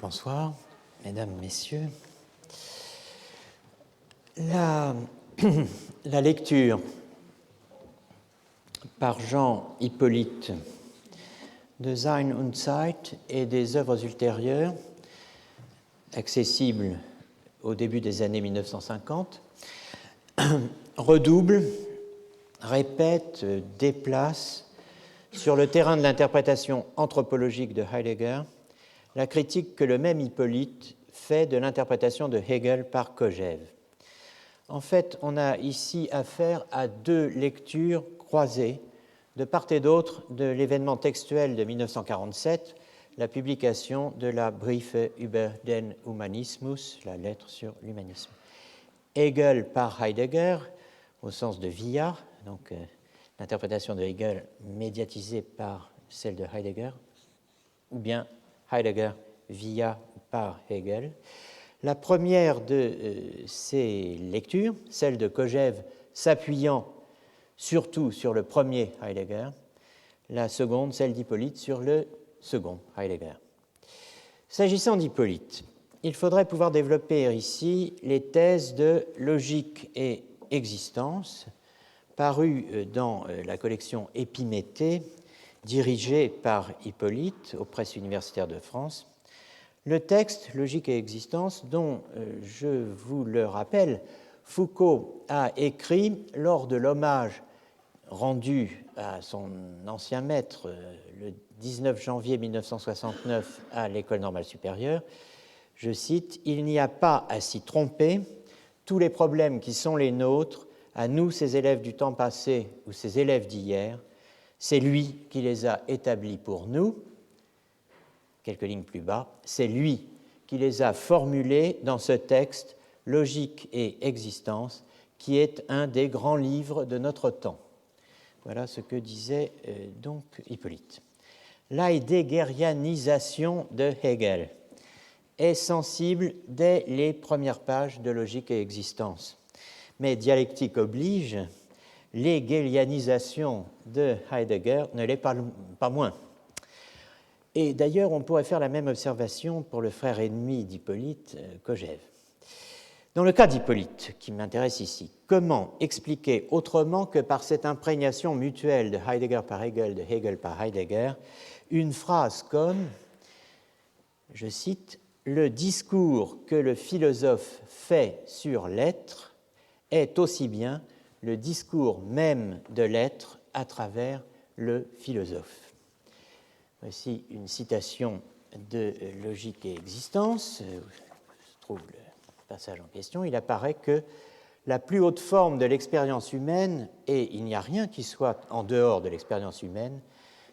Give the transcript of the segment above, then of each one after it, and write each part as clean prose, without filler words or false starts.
Bonsoir, mesdames, messieurs. La lecture par Jean Hippolyte de Sein und Zeit et des œuvres ultérieures, accessibles au début des années 1950, redouble, répète, déplace sur le terrain de l'interprétation anthropologique de Heidegger la critique que le même Hippolyte fait de l'interprétation de Hegel par Kojève. En fait, on a ici affaire à deux lectures croisées de part et d'autre de l'événement textuel de 1947, la publication de la Briefe über den Humanismus, la lettre sur l'humanisme. Hegel par Heidegger, au sens de via, donc l'interprétation de Hegel médiatisée par celle de Heidegger, ou bien Heidegger via par Hegel. La première de ces lectures, celle de Kojève s'appuyant surtout sur le premier Heidegger, la seconde, celle d'Hippolyte, sur le second Heidegger. S'agissant d'Hippolyte, il faudrait pouvoir développer ici les thèses de logique et existence, parues dans la collection Épiméthée, dirigée par Hippolyte aux presses universitaires de France. Le texte Logique et existence, dont je vous le rappelle, Foucault a écrit lors de l'hommage rendu à son ancien maître le 19 janvier 1969 à l'École normale supérieure, je cite, « Il n'y a pas à s'y tromper, tous les problèmes qui sont les nôtres, à nous, ces élèves du temps passé ou ces élèves d'hier, c'est lui qui les a établis pour nous. » Quelques lignes plus bas, c'est lui qui les a formulés dans ce texte Logique et existence, qui est un des grands livres de notre temps. Voilà ce que disait donc Hippolyte. L'heideggerianisation de Hegel est sensible dès les premières pages de Logique et existence. Mais dialectique oblige, l'hegelianisation de Heidegger ne l'est pas moins. Et d'ailleurs, on pourrait faire la même observation pour le frère ennemi d'Hippolyte, Kojève. Dans le cas d'Hippolyte, qui m'intéresse ici, comment expliquer autrement que par cette imprégnation mutuelle de Heidegger par Hegel, de Hegel par Heidegger, une phrase comme, je cite, « Le discours que le philosophe fait sur l'être est aussi bien le discours même de l'être à travers le philosophe. » Voici une citation de Logique et existence, où se trouve le passage en question. Il apparaît que la plus haute forme de l'expérience humaine, et il n'y a rien qui soit en dehors de l'expérience humaine,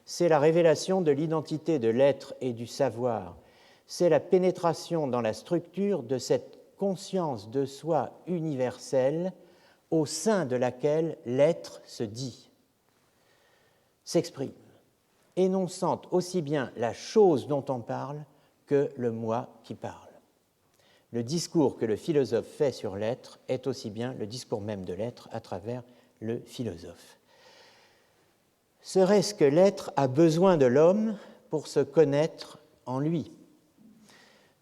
c'est la révélation de l'identité de l'être et du savoir. C'est la pénétration dans la structure de cette conscience de soi universelle au sein de laquelle l'être se dit, s'exprime, énonçant aussi bien la chose dont on parle que le moi qui parle. Le discours que le philosophe fait sur l'être est aussi bien le discours même de l'être à travers le philosophe. Serait-ce que l'être a besoin de l'homme pour se connaître en lui?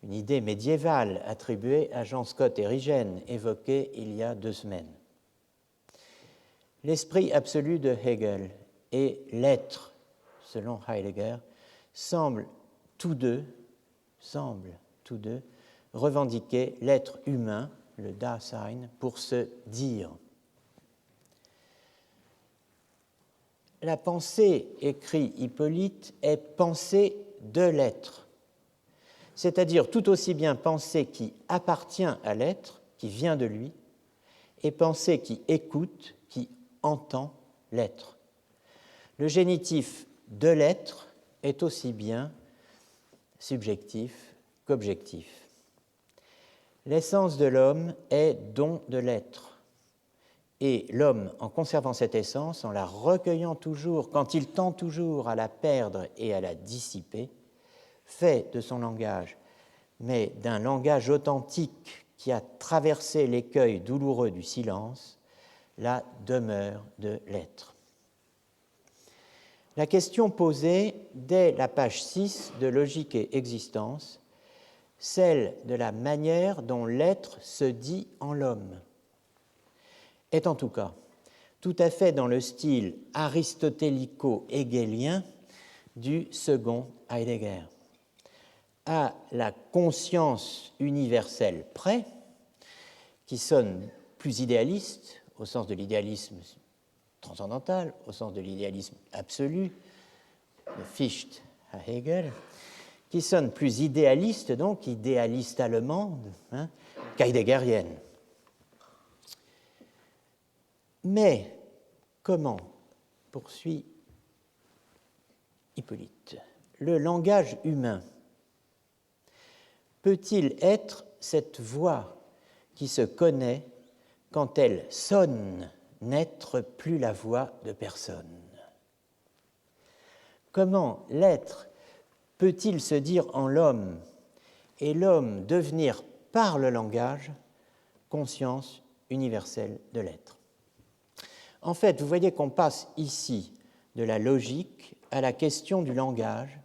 Une idée médiévale attribuée à Jean Scott Erigen, évoquée il y a 2 semaines. L'esprit absolu de Hegel et l'être, selon Heidegger, semblent tous deux revendiquer l'être humain, le Dasein, pour se dire. La pensée, écrit Hippolyte, est pensée de l'être, c'est-à-dire tout aussi bien pensée qui appartient à l'être, qui vient de lui, et pensée qui écoute, qui entend l'être. Le génitif de l'être est aussi bien subjectif qu'objectif. L'essence de l'homme est don de l'être. Et l'homme, en conservant cette essence, en la recueillant toujours, quand il tend toujours à la perdre et à la dissiper, fait de son langage, mais d'un langage authentique qui a traversé l'écueil douloureux du silence, la demeure de l'être. La question posée dès la page 6 de Logique et existence celle de la manière dont l'être se dit en l'homme, est en tout cas tout à fait dans le style aristotélico-hegelien du second Heidegger. À la conscience universelle près, qui sonne plus idéaliste, au sens de l'idéalisme transcendantal, au sens de l'idéalisme absolu, de Fichte à Hegel, qui sonne plus idéaliste, donc idéaliste allemande, qu'heideggerienne. Mais comment, poursuit Hippolyte, le langage humain peut-il être cette voix qui se connaît quand elle sonne, n'être plus la voix de personne? Comment l'être peut-il se dire en l'homme et l'homme devenir par le langage conscience universelle de l'être? En fait, vous voyez qu'on passe ici de la logique à la question du langage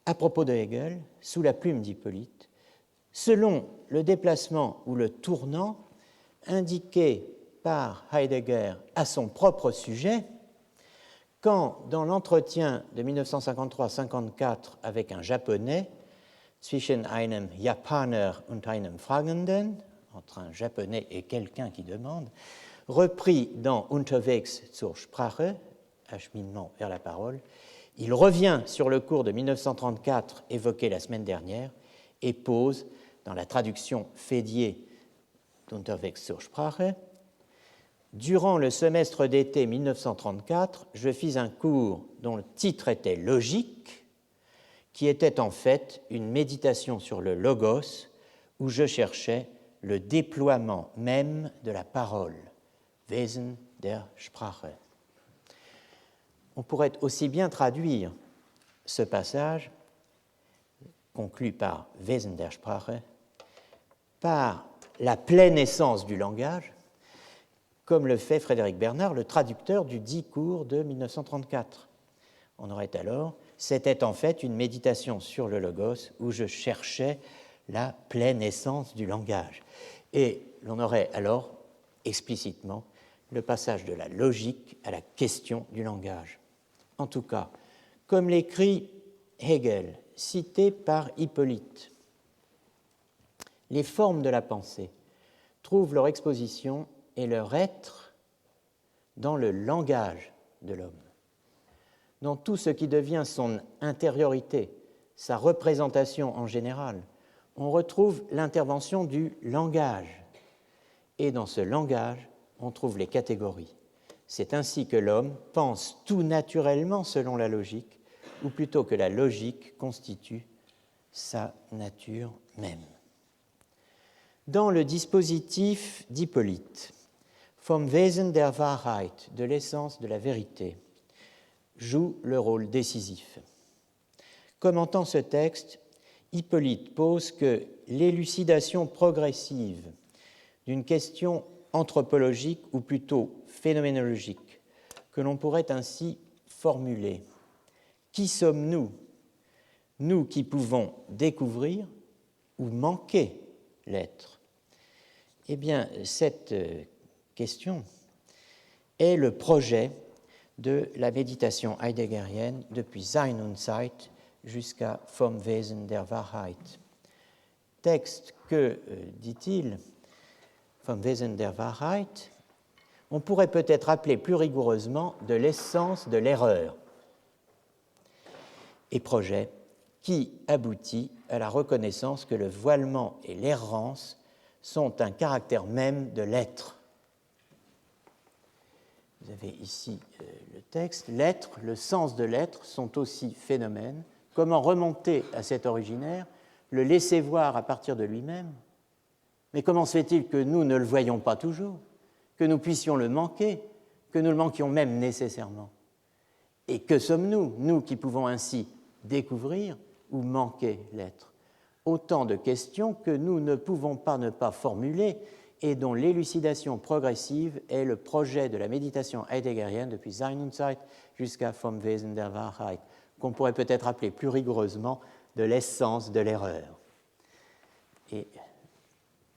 à propos de Hegel, sous la plume d'Hippolyte, selon le déplacement ou le tournant indiqué par Heidegger à son propre sujet, quand, dans l'entretien de 1953-54 avec un Japonais, zwischen einem Japaner und einem Fragenden, entre un Japonais et quelqu'un qui demande, repris dans Unterwegs zur Sprache, acheminement vers la parole, il revient sur le cours de 1934 évoqué la semaine dernière et pose, dans la traduction Fédier d'Unterwegs zur Sprache, « Durant le semestre d'été 1934, je fis un cours dont le titre était Logique, qui était en fait une méditation sur le logos où je cherchais le déploiement même de la parole, Wesen der Sprache. » On pourrait aussi bien traduire ce passage, conclu par Wesen der Sprache, par la pleine essence du langage, comme le fait Frédéric Bernard, le traducteur du dit cours de 1934. On aurait alors, c'était en fait une méditation sur le logos où je cherchais la pleine essence du langage. Et l'on aurait alors explicitement le passage de la logique à la question du langage. En tout cas, comme l'écrit Hegel, cité par Hippolyte, les formes de la pensée trouvent leur exposition et leur être dans le langage de l'homme, dans tout ce qui devient son intériorité, sa représentation en général. On retrouve l'intervention du langage, et dans ce langage, on trouve les catégories. C'est ainsi que l'homme pense tout naturellement selon la logique, ou plutôt que la logique constitue sa nature même. Dans le dispositif d'Hippolyte, vom Wesen der Wahrheit, de l'essence de la vérité, joue le rôle décisif. Commentant ce texte, Hippolyte pose que l'élucidation progressive d'une question anthropologique ou plutôt phénoménologique, que l'on pourrait ainsi formuler. Qui sommes-nous, nous qui pouvons découvrir ou manquer l'être? Eh bien, cette question est le projet de la méditation heideggerienne depuis Sein und Zeit jusqu'à Vom Wesen der Wahrheit. Texte que, dit-il, Vom Wesen der Wahrheit, on pourrait peut-être appeler plus rigoureusement de l'essence de l'erreur, et projet qui aboutit à la reconnaissance que le voilement et l'errance sont un caractère même de l'être. Vous avez ici le texte. L'être, le sens de l'être sont aussi phénomènes. Comment remonter à cet originaire, le laisser voir à partir de lui-même? Mais comment se fait-il que nous ne le voyions pas toujours, que nous puissions le manquer, que nous le manquions même nécessairement? Et que sommes-nous, nous qui pouvons ainsi découvrir ou manquer l'être? Autant de questions que nous ne pouvons pas ne pas formuler et dont l'élucidation progressive est le projet de la méditation heideggerienne depuis Sein und Zeit jusqu'à Vom Wesen der Wahrheit, qu'on pourrait peut-être appeler plus rigoureusement de l'essence de l'erreur. et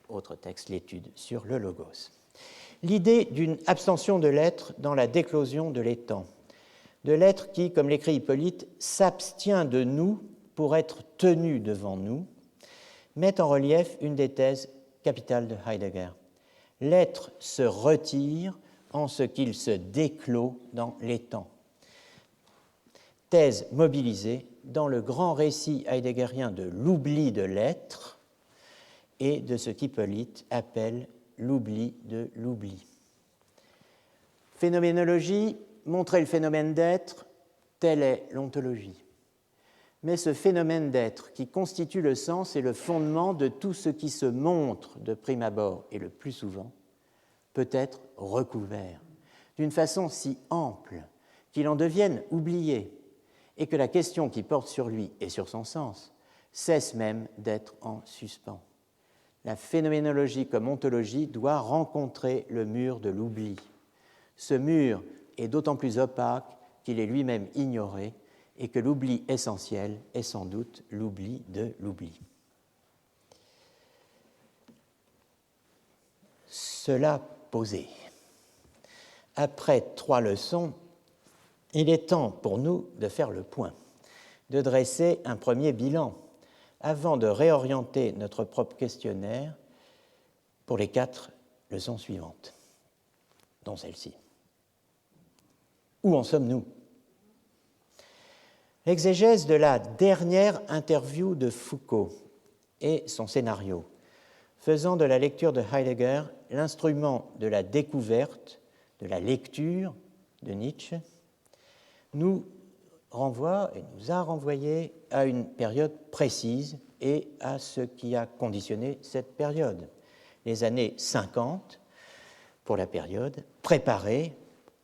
autre texte, l'étude sur le logos. L'idée d'une abstention de l'être dans la déclosion de l'étang, de l'être qui, comme l'écrit Hippolyte, s'abstient de nous pour être tenu devant nous, met en relief une des thèses capitales de Heidegger. L'être se retire en ce qu'il se déclôt dans l'étang. Thèse mobilisée dans le grand récit heideggerien de l'oubli de l'être et de ce qu'Hippolyte appelle l'oubli de l'oubli. Phénoménologie, montrer le phénomène d'être, telle est l'ontologie. Mais ce phénomène d'être qui constitue le sens et le fondement de tout ce qui se montre de prime abord et le plus souvent, peut être recouvert d'une façon si ample qu'il en devienne oublié et que la question qui porte sur lui et sur son sens cesse même d'être en suspens. La phénoménologie comme ontologie doit rencontrer le mur de l'oubli. Ce mur est d'autant plus opaque qu'il est lui-même ignoré et que l'oubli essentiel est sans doute l'oubli de l'oubli. Cela posé, après 3 leçons, il est temps pour nous de faire le point, de dresser un premier bilan avant de réorienter notre propre questionnaire pour les 4 leçons suivantes, dont celle-ci. Où en sommes-nous ? L'exégèse de la dernière interview de Foucault et son scénario, faisant de la lecture de Heidegger l'instrument de la découverte, de la lecture de Nietzsche, nous renvoie et nous a renvoyé à une période précise et à ce qui a conditionné cette période. Les années 50 pour la période, préparée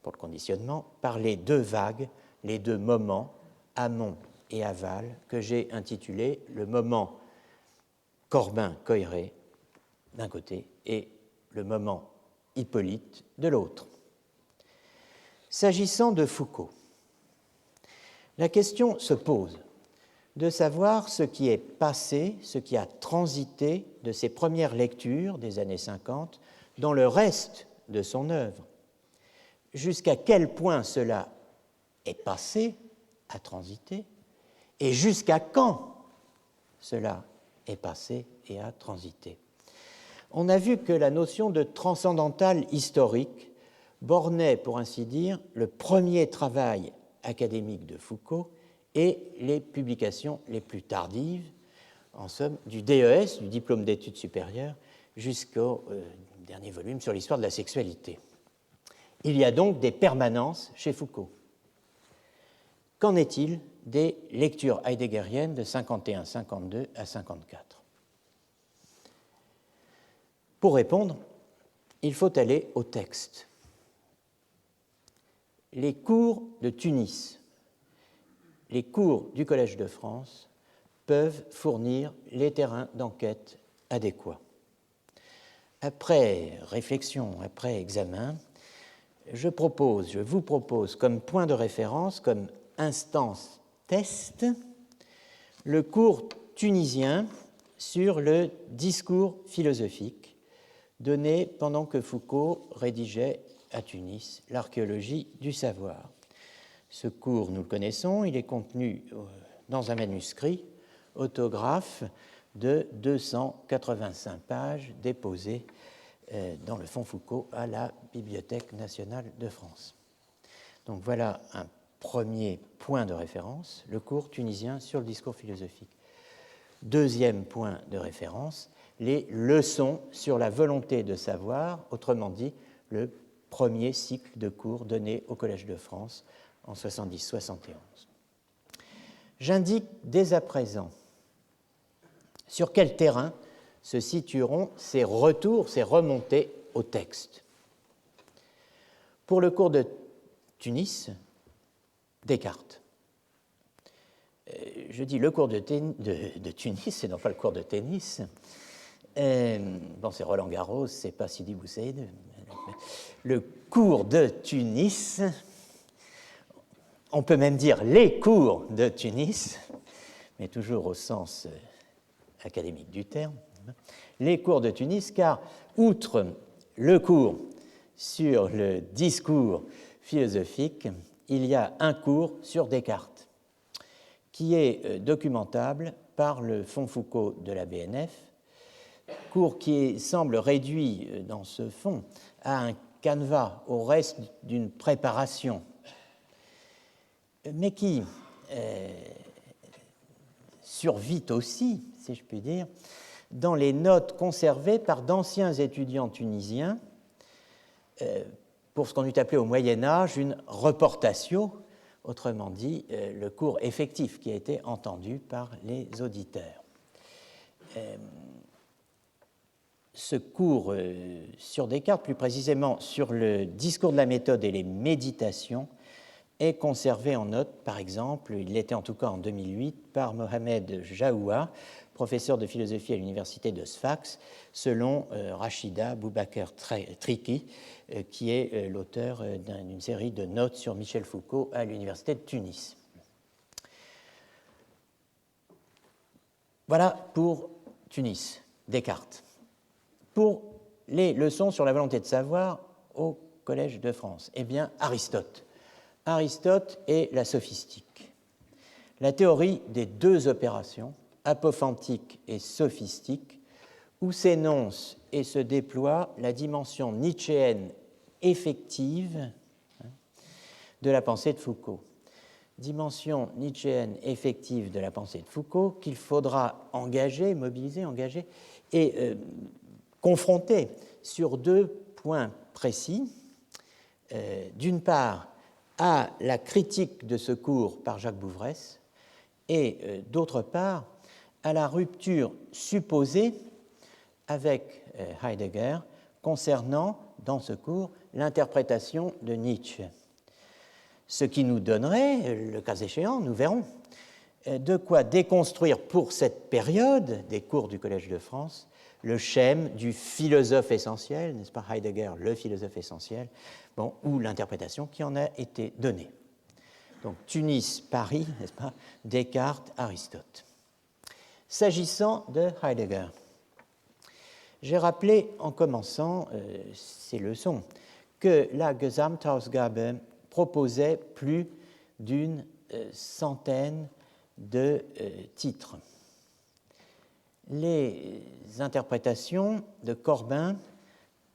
pour le conditionnement par les 2 vagues, les 2 moments, amont et aval, que j'ai intitulé le moment Corbin-Coiré d'un côté et le moment Hippolyte de l'autre. S'agissant de Foucault, la question se pose de savoir ce qui est passé, ce qui a transité de ses premières lectures des années 50 dans le reste de son œuvre. Jusqu'à quel point cela est passé, a transité, et jusqu'à quand cela est passé et a transité. On a vu que la notion de transcendantal historique bornait, pour ainsi dire, le premier travail académique de Foucault et les publications les plus tardives, en somme, du DES, du diplôme d'études supérieures, jusqu'au dernier volume sur l'histoire de la sexualité. Il y a donc des permanences chez Foucault. Qu'en est-il des lectures heideggeriennes de 51, 52 à 54 ? Pour répondre, il faut aller au texte. Les cours de Tunis, les cours du Collège de France peuvent fournir les terrains d'enquête adéquats. Après réflexion, après examen, je vous propose comme point de référence, comme instance test, le cours tunisien sur le discours philosophique donné pendant que Foucault rédigeait à Tunis l'archéologie du savoir. Ce cours, nous le connaissons, il est contenu dans un manuscrit autographe de 285 pages déposé dans le Fonds Foucault à la Bibliothèque nationale de France. Donc voilà un premier point de référence, le cours tunisien sur le discours philosophique. Deuxième point de référence, les leçons sur la volonté de savoir, autrement dit, le premier cycle de cours donné au Collège de France en 70-71. J'indique dès à présent sur quel terrain se situeront ces retours, ces remontées au texte. Pour le cours de Tunis, Descartes. Je dis le cours de Tunis, et non pas le cours de tennis. Bon, c'est Roland Garros, c'est pas Sidi Bou Saïd. Le cours de Tunis, on peut même dire les cours de Tunis, mais toujours au sens académique du terme, les cours de Tunis, car outre le cours sur le discours philosophique, il y a un cours sur Descartes, qui est documentable par le Fonds Foucault de la BNF, cours qui semble réduit dans ce fonds à un canevas, au reste d'une préparation, mais qui survit aussi, si je puis dire, dans les notes conservées par d'anciens étudiants tunisiens pour ce qu'on eût appelé au Moyen-Âge une reportatio, autrement dit le cours effectif qui a été entendu par les auditeurs. Ce cours sur Descartes, plus précisément sur le discours de la méthode et les méditations, est conservé en notes, par exemple, il l'était en tout cas en 2008, par Mohamed Jaoua, professeur de philosophie à l'université de Sfax, selon Rachida Boubaker Triki, qui est l'auteur d'une série de notes sur Michel Foucault à l'université de Tunis. Voilà pour Tunis, Descartes. Pour les leçons sur la volonté de savoir au Collège de France, eh bien, Aristote. Aristote et la sophistique. La théorie des deux opérations, apophantique et sophistique, où s'énonce et se déploie la dimension nietzschéenne effective de la pensée de Foucault. Dimension nietzschéenne effective de la pensée de Foucault qu'il faudra engager, mobiliser, engager et confronter sur deux points précis. D'une part, à la critique de ce cours par Jacques Bouvresse et d'autre part, à la rupture supposée avec Heidegger concernant, dans ce cours, l'interprétation de Nietzsche. Ce qui nous donnerait, le cas échéant, nous verrons, de quoi déconstruire pour cette période des cours du Collège de France le schème du philosophe essentiel, n'est-ce pas, Heidegger, le philosophe essentiel, bon, ou l'interprétation qui en a été donnée. Donc Tunis, Paris, n'est-ce pas, Descartes, Aristote. S'agissant de Heidegger, j'ai rappelé en commençant ces leçons que la Gesamtausgabe proposait plus d'une centaine de titres. Les interprétations de Corbin,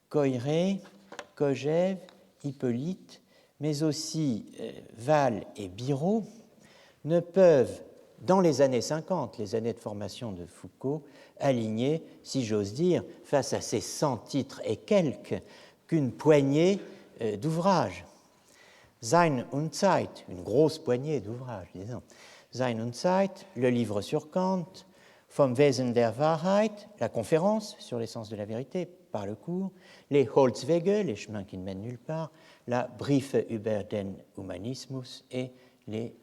Coiré, Kojève, Hippolyte, mais aussi Val et Biraud, ne peuvent, dans les années 50, les années de formation de Foucault, aligner, si j'ose dire, face à ces 100 titres et quelques, qu'une poignée d'ouvrages. Sein und Zeit, une grosse poignée d'ouvrages, disons. Sein und Zeit, le livre sur Kant, Vom Wesen der Wahrheit, la conférence sur l'essence de la vérité, par le cours, les Holzwege, les chemins qui ne mènent nulle part, la Briefe über den Humanismus et les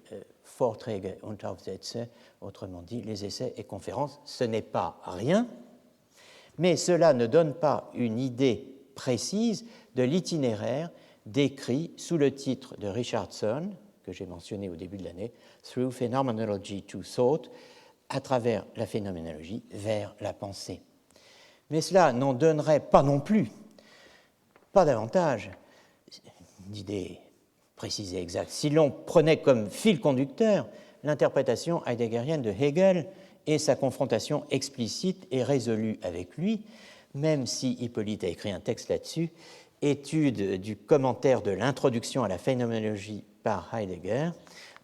Vorträge und Aufsätze, autrement dit les essais et conférences. Ce n'est pas rien, mais cela ne donne pas une idée précise de l'itinéraire décrit sous le titre de Richardson, que j'ai mentionné au début de l'année, Through Phenomenology to Thought, à travers la phénoménologie vers la pensée. Mais cela n'en donnerait pas non plus, pas davantage d'idées précises et exactes. Si l'on prenait comme fil conducteur l'interprétation heideggerienne de Hegel et sa confrontation explicite et résolue avec lui, même si Hippolyte a écrit un texte là-dessus, étude du commentaire de l'introduction à la phénoménologie par Heidegger,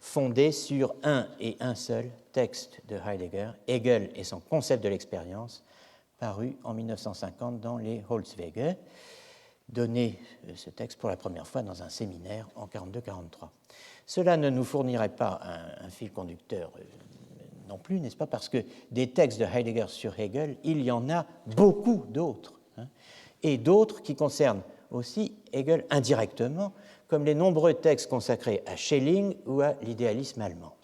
fondé sur un et un seul texte de Heidegger, Hegel et son concept de l'expérience, paru en 1950 dans les Holzwege, donné ce texte pour la première fois dans un séminaire en 1942-1943. Cela ne nous fournirait pas un fil conducteur non plus, n'est-ce pas, parce que des textes de Heidegger sur Hegel, il y en a beaucoup d'autres, et d'autres qui concernent aussi Hegel indirectement, comme les nombreux textes consacrés à Schelling ou à l'idéalisme allemand.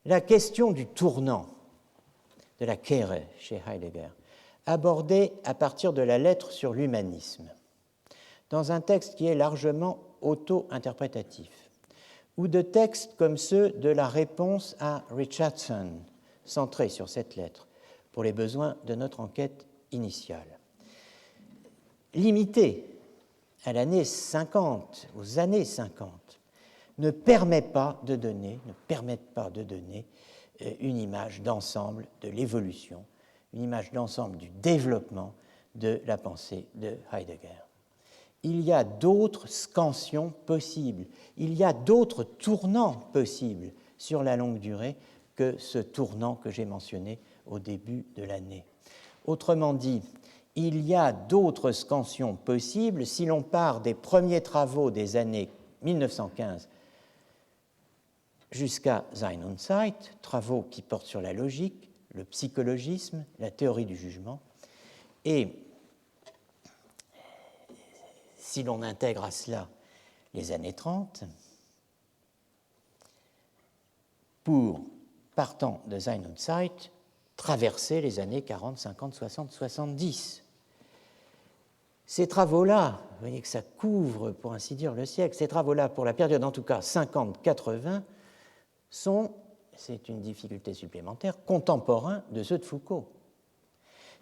La question du tournant de la Kehre chez Heidegger, abordée à partir de la lettre sur l'humanisme, dans un texte qui est largement auto-interprétatif, ou de textes comme ceux de la réponse à Richardson, centrés sur cette lettre, pour les besoins de notre enquête initiale. Limité à l'année 50, aux années 50, ne permettent pas de donner une image d'ensemble de l'évolution, une image d'ensemble du développement de la pensée de Heidegger. Il y a d'autres scansions possibles, il y a d'autres tournants possibles sur la longue durée que ce tournant que j'ai mentionné au début de l'année. Autrement dit, il y a d'autres scansions possibles si l'on part des premiers travaux des années 1915 jusqu'à Sein und Zeit, travaux qui portent sur la logique, le psychologisme, la théorie du jugement, et si l'on intègre à cela les années 30, pour, partant de Sein und Zeit, traverser les années 40, 50, 60, 70. Ces travaux-là, vous voyez que ça couvre, pour ainsi dire, le siècle, ces travaux-là, pour la période en tout cas 50-80, sont, c'est une difficulté supplémentaire, contemporains de ceux de Foucault.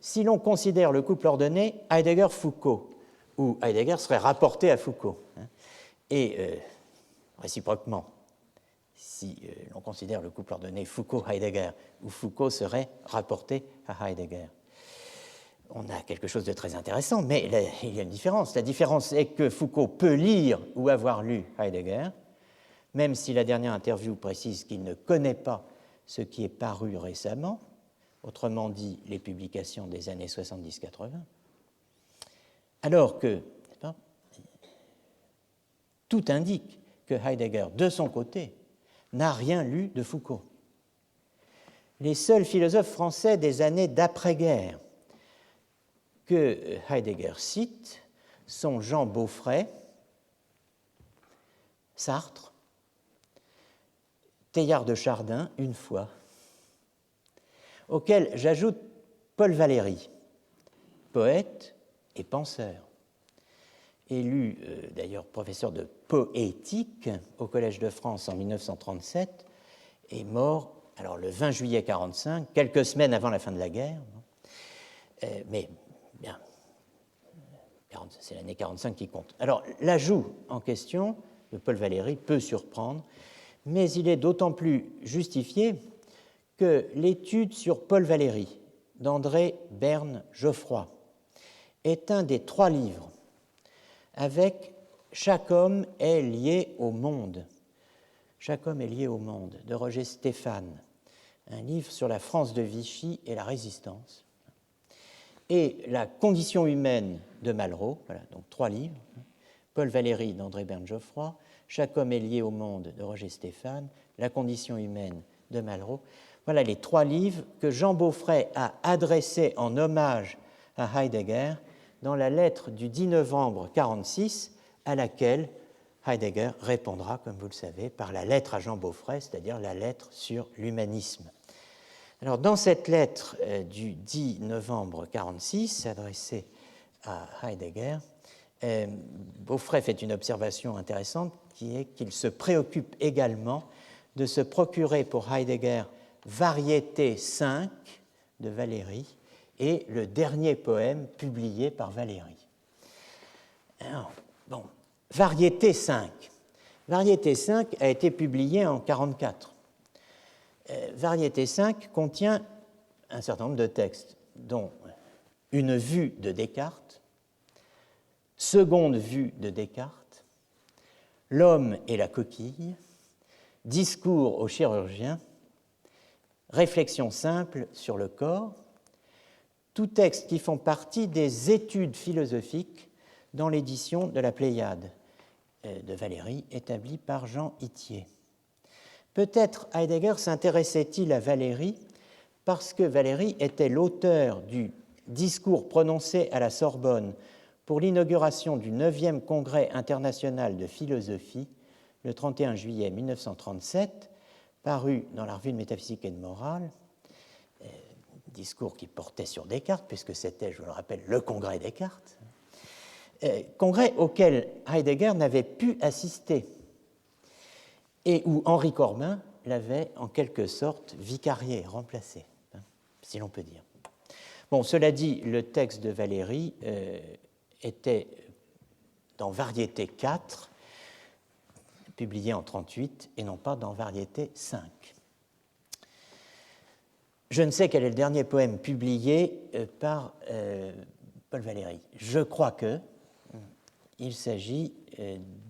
Si l'on considère le couple ordonné Heidegger-Foucault, où Heidegger serait rapporté à Foucault, et réciproquement, si l'on considère le couple ordonné Foucault-Heidegger, où Foucault serait rapporté à Heidegger. On a quelque chose de très intéressant, mais il y a une différence. La différence est que Foucault peut lire ou avoir lu Heidegger, même si la dernière interview précise qu'il ne connaît pas ce qui est paru récemment, autrement dit les publications des années 70-80, alors que tout indique que Heidegger, de son côté, n'a rien lu de Foucault. Les seuls philosophes français des années d'après-guerre que Heidegger cite sont Jean Beaufray, Sartre, Teilhard de Chardin, une fois, auquel j'ajoute Paul Valéry, poète et penseur, élu d'ailleurs professeur de poétique au Collège de France en 1937 et mort alors, le 20 juillet 1945, quelques semaines avant la fin de la guerre, mais bien, c'est l'année 1945 qui compte. Alors, l'ajout en question de Paul Valéry peut surprendre, mais il est d'autant plus justifié que l'étude sur Paul Valéry d'André Berne-Geoffroy est un des 3 livres avec « Chaque homme est lié au monde ». Chaque homme est lié au monde de Roger Stéphane, un livre sur la France de Vichy et la résistance, et La condition humaine de Malraux, voilà, donc 3 livres, Paul Valéry d'André Berne-Geoffroy, Chaque homme est lié au monde de Roger Stéphane, La condition humaine de Malraux. Voilà les 3 livres que Jean Beaufray a adressés en hommage à Heidegger dans la lettre du 10 novembre 1946, à laquelle Heidegger répondra, comme vous le savez, par la lettre à Jean Beaufray, c'est-à-dire la lettre sur l'humanisme. Alors, dans cette lettre du 10 novembre 1946, adressée à Heidegger, Beaufray fait une observation intéressante qui est qu'il se préoccupe également de se procurer pour Heidegger Variété 5 de Valéry et le dernier poème publié par Valéry. Alors, bon, Variété 5. Variété 5 a été publié en 1944. Variété 5 contient un certain nombre de textes, dont une vue de Descartes, seconde vue de Descartes, L'homme et la coquille, Discours aux chirurgiens, Réflexion simple sur le corps, tous textes qui font partie des études philosophiques dans l'édition de la Pléiade de Valéry, établie par Jean Itier. Peut-être Heidegger s'intéressait-il à Valéry parce que Valéry était l'auteur du discours prononcé à la Sorbonne pour l'inauguration du 9e Congrès international de philosophie le 31 juillet 1937, paru dans la Revue de métaphysique et de morale, discours qui portait sur Descartes, puisque c'était, je vous le rappelle, le Congrès Descartes, congrès auquel Heidegger n'avait pu assister et où Henri Corbin l'avait en quelque sorte vicarié, remplacé, si l'on peut dire. Bon, cela dit, le texte de Valéry était dans Variété 4, publié en 1938, et non pas dans Variété 5. Je ne sais quel est le dernier poème publié par Paul Valéry. Je crois qu'il s'agit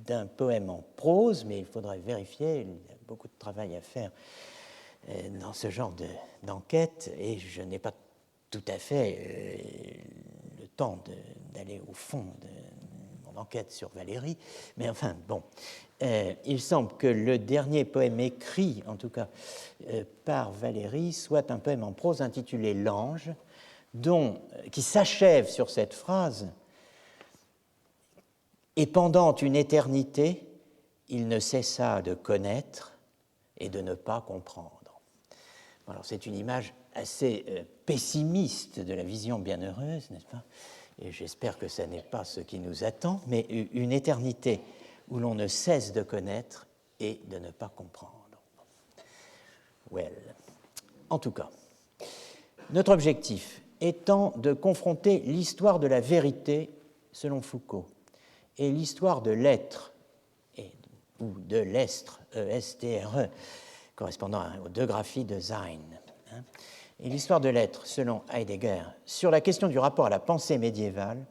d'un poème en prose, mais il faudrait vérifier, il y a beaucoup de travail à faire dans ce genre d'enquête, et je n'ai pas tout à fait le temps d'aller au fond de mon enquête sur Valéry, mais enfin, bon, il semble que le dernier poème écrit, en tout cas par Valéry, soit un poème en prose intitulé L'Ange, qui s'achève sur cette phrase « Et pendant une éternité, il ne cessa de connaître et de ne pas comprendre ». Alors, c'est une image assez pessimiste de la vision bienheureuse, n'est-ce pas? Et j'espère que ce n'est pas ce qui nous attend, mais une éternité où l'on ne cesse de connaître et de ne pas comprendre. Well. En tout cas, notre objectif étant de confronter l'histoire de la vérité selon Foucault et l'histoire de l'être, ou de l'estre, E-S-T-R-E, correspondant aux deux graphies de Sein, et l'histoire de l'être selon Heidegger, sur la question du rapport à la pensée médiévale,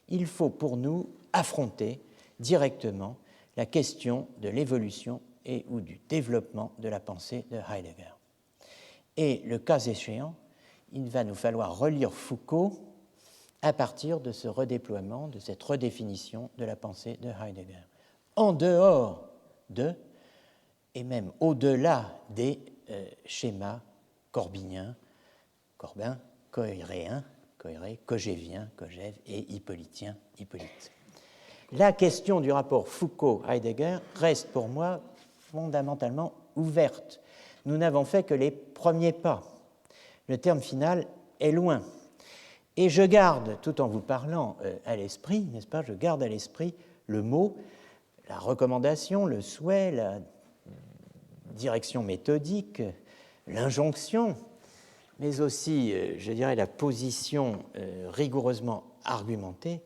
il faut pour nous affronter directement la question de l'évolution et ou du développement de la pensée de Heidegger. Et le cas échéant, il va nous falloir relire Foucault à partir de ce redéploiement, de cette redéfinition de la pensée de Heidegger, en dehors de, et même au-delà des schémas corbiniens, Corbin, cohéréens, Cohéré, cogévien, Cogève et hippolytien, Hippolyte. La question du rapport Foucault-Heidegger reste pour moi fondamentalement ouverte. Nous n'avons fait que les premiers pas. Le terme final est loin. Et je garde, tout en vous parlant à l'esprit, n'est-ce pas, je garde à l'esprit le mot, la recommandation, le souhait, la direction méthodique, l'injonction, mais aussi, je dirais, la position rigoureusement argumentée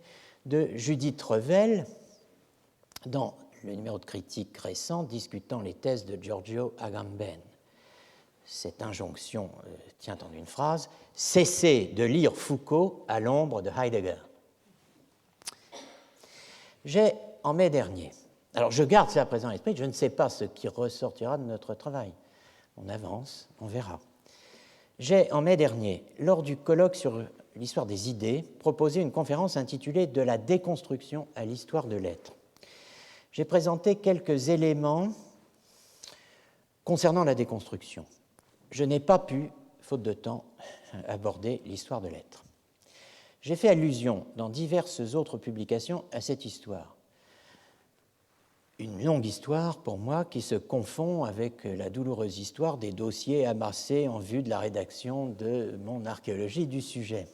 de Judith Revel dans le numéro de critique récent discutant les thèses de Giorgio Agamben. Cette injonction tient en une phrase « Cessez de lire Foucault à l'ombre de Heidegger ». J'ai, en mai dernier, alors je garde ça présent à l'esprit, je ne sais pas ce qui ressortira de notre travail. On avance, on verra. J'ai, en mai dernier, lors du colloque sur l'histoire des idées, proposé une conférence intitulée « De la déconstruction à l'histoire de l'être ». J'ai présenté quelques éléments concernant la déconstruction. Je n'ai pas pu, faute de temps, aborder l'histoire de l'être. J'ai fait allusion dans diverses autres publications à cette histoire. Une longue histoire, pour moi, qui se confond avec la douloureuse histoire des dossiers amassés en vue de la rédaction de mon archéologie du sujet.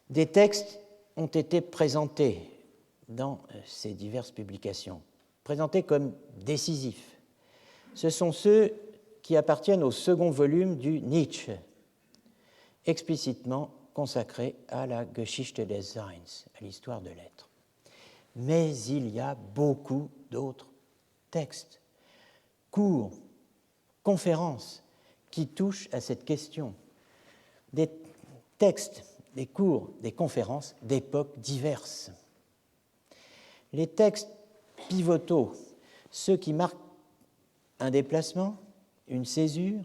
Des textes ont été présentés dans ces diverses publications, présentés comme décisifs. Ce sont ceux qui appartiennent au second volume du Nietzsche, explicitement consacré à la Geschichte des Seins, à l'histoire de l'être. Mais il y a beaucoup d'autres textes, cours, conférences qui touchent à cette question. Des textes, des cours, des conférences d'époques diverses. Les textes pivotaux, ceux qui marquent un déplacement, une césure,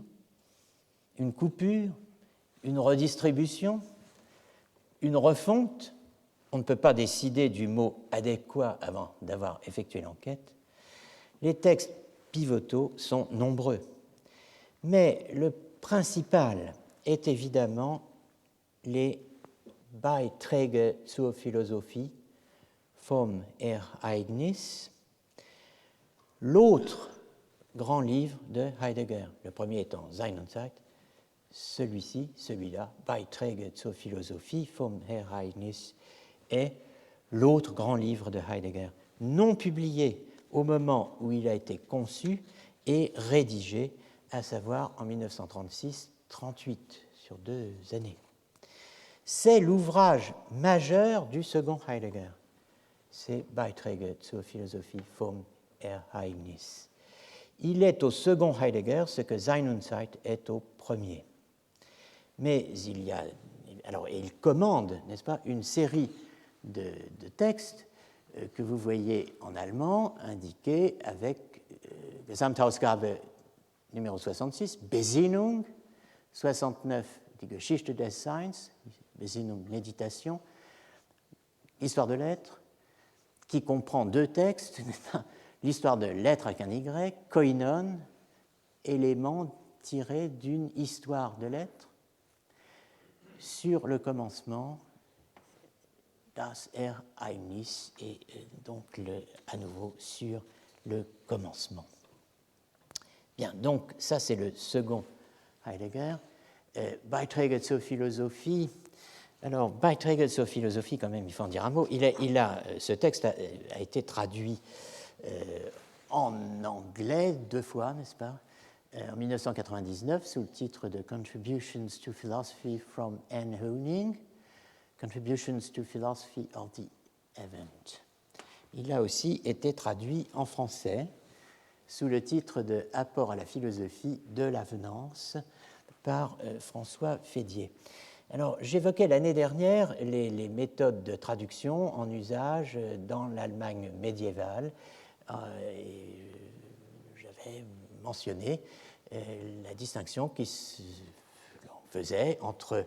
une coupure, une redistribution, une refonte. On ne peut pas décider du mot adéquat avant d'avoir effectué l'enquête. Les textes pivotaux sont nombreux. Mais le principal est évidemment les Beiträge zur Philosophie vom Ereignis, l'autre grand livre de Heidegger, le premier étant Sein und Zeit, celui-là, Beiträge zur Philosophie vom Ereignis, est l'autre grand livre de Heidegger, non publié au moment où il a été conçu et rédigé, à savoir en 1936-38, sur 2 années. c'est l'ouvrage majeur du second Heidegger. C'est Beiträge zur Philosophie vom Ereignis. Il est au second Heidegger ce que Sein und Zeit est au premier. Mais il commande, n'est-ce pas, une série de textes que vous voyez en allemand indiqués avec Gesamtausgabe numéro 66, Besinnung, 69, die Geschichte des Seins, Besinnung, méditation, Histoire de l'être, qui comprend deux textes, l'histoire de l'être avec un Y, Koinon, élément tiré d'une histoire de l'être, sur le commencement, Das Ereignis, et donc à nouveau sur le commencement. Bien, donc ça c'est le second Heidegger. Beiträge zur Philosophie. Alors, Beiträge zur Philosophie, quand même, il faut en dire un mot. Ce texte a été traduit en anglais 2 fois, n'est-ce pas, en 1999 sous le titre de Contributions to Philosophy from Anne Honing, Contributions to Philosophy of the Event. Il a aussi été traduit en français sous le titre de Apport à la philosophie de l'avenance par François Fédier. Alors, j'évoquais l'année dernière les méthodes de traduction en usage dans l'Allemagne médiévale. Et j'avais mentionné la distinction qu'on faisait entre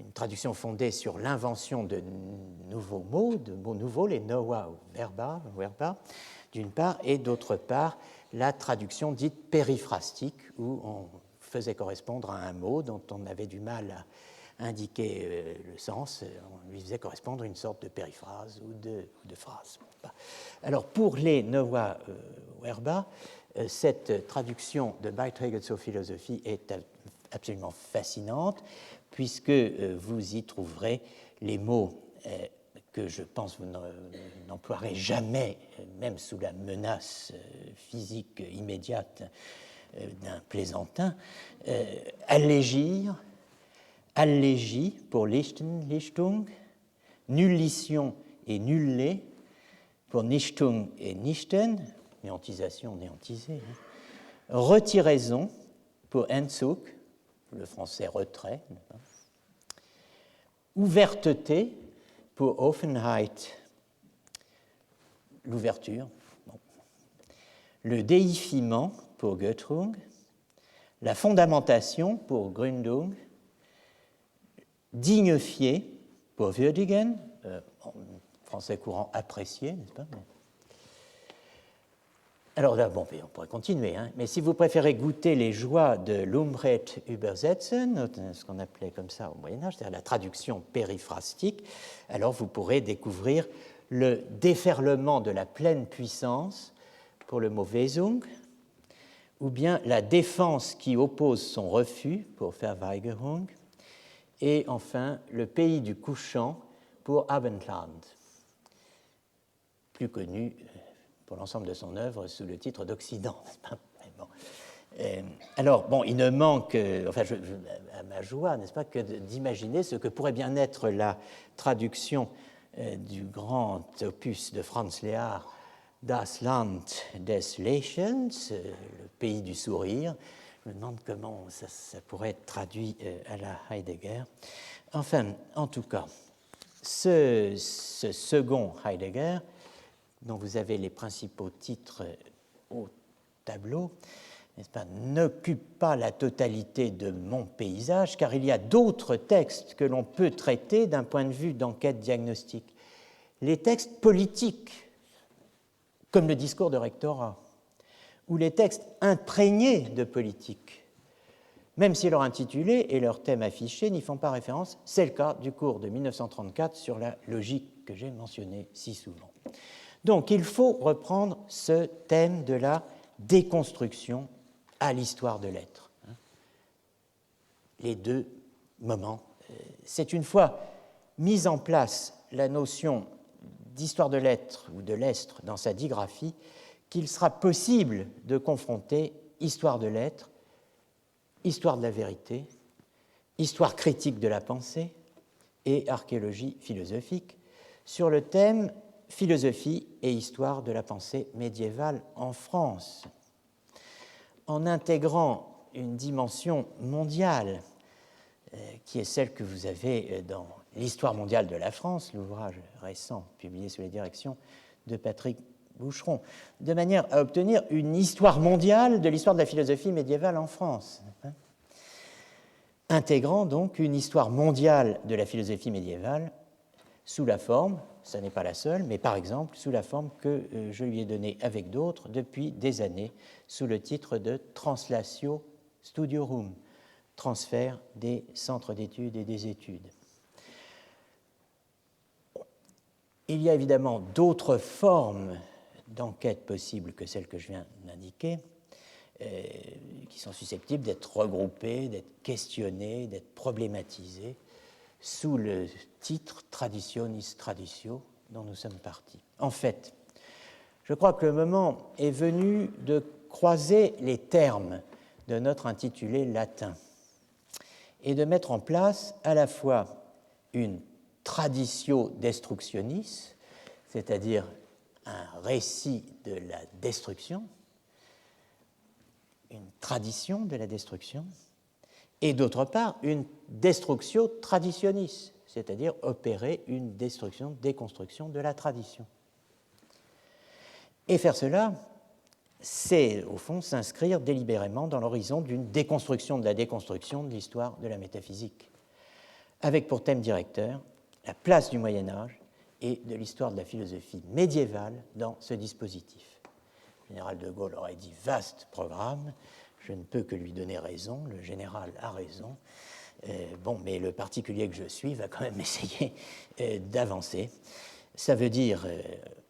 une traduction fondée sur l'invention de nouveaux mots, de mots nouveaux, les noa ou verba, d'une part, et d'autre part, la traduction dite périphrastique, où on faisait correspondre à un mot dont on avait du mal à indiquer le sens, on lui faisait correspondre une sorte de périphrase ou de phrase. Alors, pour les noa verba, cette traduction de Beiträge zur Philosophie est absolument fascinante, puisque vous y trouverez les mots que je pense vous n'emploierez jamais, même sous la menace physique immédiate d'un plaisantin, allégir, allégie pour Lichtung, nullition et nullé pour Nichtung et Nichten, néantisation, néantisé, retiraison pour Entzug, le français retrait, ouverteté pour Offenheit, l'ouverture, le déifiement pour Göttrung, la fondamentation pour Gründung, dignifier pour würdigen, en français courant apprécier, n'est-ce pas? Alors là, bon, on pourrait continuer, hein, mais si vous préférez goûter les joies de l'Umret übersetzen, ce qu'on appelait comme ça au Moyen-Âge, c'est-à-dire la traduction périphrastique, alors vous pourrez découvrir le déferlement de la pleine puissance pour le mot Wesung, ou bien la défense qui oppose son refus pour Verweigerung, et enfin le pays du couchant pour Abendland, plus connu pour l'ensemble de son œuvre sous le titre d'Occident. Alors, bon, il ne manque, à ma joie, n'est-ce pas, que d'imaginer ce que pourrait bien être la traduction du grand opus de Franz Lehár, Das Land des Lächelns, le pays du sourire. Je me demande comment ça pourrait être traduit à la Heidegger. Enfin, en tout cas, ce second Heidegger, dont vous avez les principaux titres au tableau, n'est-ce pas, n'occupe pas la totalité de mon paysage, car il y a d'autres textes que l'on peut traiter d'un point de vue d'enquête diagnostique. Les textes politiques, comme le discours de rectorat, ou les textes imprégnés de politique, même si leur intitulé et leur thème affiché n'y font pas référence. C'est le cas du cours de 1934 sur la logique que j'ai mentionné si souvent. Donc, il faut reprendre ce thème de la déconstruction à l'histoire de l'être. Les deux moments. C'est une fois mise en place la notion d'histoire de l'être ou de l'être dans sa digraphie qu'il sera possible de confronter histoire de l'être, histoire de la vérité, histoire critique de la pensée et archéologie philosophique sur le thème philosophie et histoire de la pensée médiévale en France, en intégrant une dimension mondiale qui est celle que vous avez dans l'Histoire mondiale de la France, l'ouvrage récent publié sous la direction de Patrick Boucheron, de manière à obtenir une histoire mondiale de l'histoire de la philosophie médiévale en France, intégrant donc une histoire mondiale de la philosophie médiévale sous la forme, ça n'est pas la seule, mais par exemple sous la forme que je lui ai donnée avec d'autres depuis des années, sous le titre de Translatio Studiorum, transfert des centres d'études et des études. Il y a évidemment d'autres formes d'enquête possibles que celles que je viens d'indiquer, qui sont susceptibles d'être regroupées, d'être questionnées, d'être problématisées sous le titre Traditionis Traditio dont nous sommes partis. En fait, je crois que le moment est venu de croiser les termes de notre intitulé latin et de mettre en place à la fois une traditio destructionis, c'est-à-dire un récit de la destruction, une tradition de la destruction, et d'autre part une destructio traditionis, c'est-à-dire opérer une destruction, déconstruction de la tradition. Et faire cela, c'est au fond s'inscrire délibérément dans l'horizon d'une déconstruction de la déconstruction de l'histoire de la métaphysique, avec pour thème directeur la place du Moyen-Âge et de l'histoire de la philosophie médiévale dans ce dispositif. Le général de Gaulle aurait dit vaste programme, je ne peux que lui donner raison, le général a raison. Mais le particulier que je suis va quand même essayer d'avancer. Ça veut dire,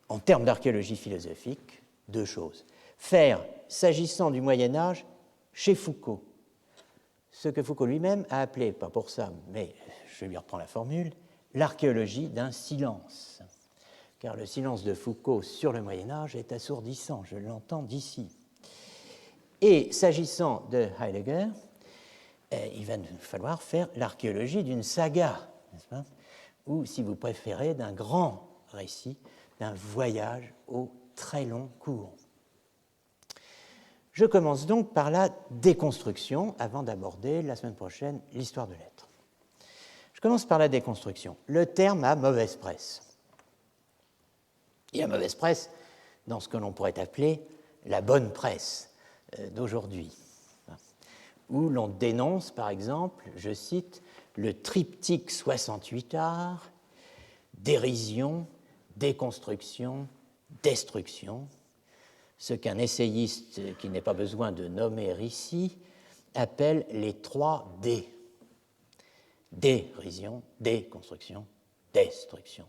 en termes d'archéologie philosophique, deux choses. Faire, s'agissant du Moyen-Âge, chez Foucault, ce que Foucault lui-même a appelé, pas pour ça, mais je lui reprends la formule, l'archéologie d'un silence. Car le silence de Foucault sur le Moyen-Âge est assourdissant, je l'entends d'ici. Et s'agissant de Heidegger, il va nous falloir faire l'archéologie d'une saga, n'est-ce pas ? Ou, si vous préférez, d'un grand récit, d'un voyage au très long cours. Je commence donc par la déconstruction, avant d'aborder la semaine prochaine l'histoire de l'être. Je commence par la déconstruction. Le terme a mauvaise presse. Il y a mauvaise presse dans ce que l'on pourrait appeler la bonne presse d'aujourd'hui, où l'on dénonce, par exemple, je cite, le triptyque 68 arts, dérision, déconstruction, destruction, ce qu'un essayiste qui n'est pas besoin de nommer ici appelle les 3 D. Dérision, déconstruction, destruction.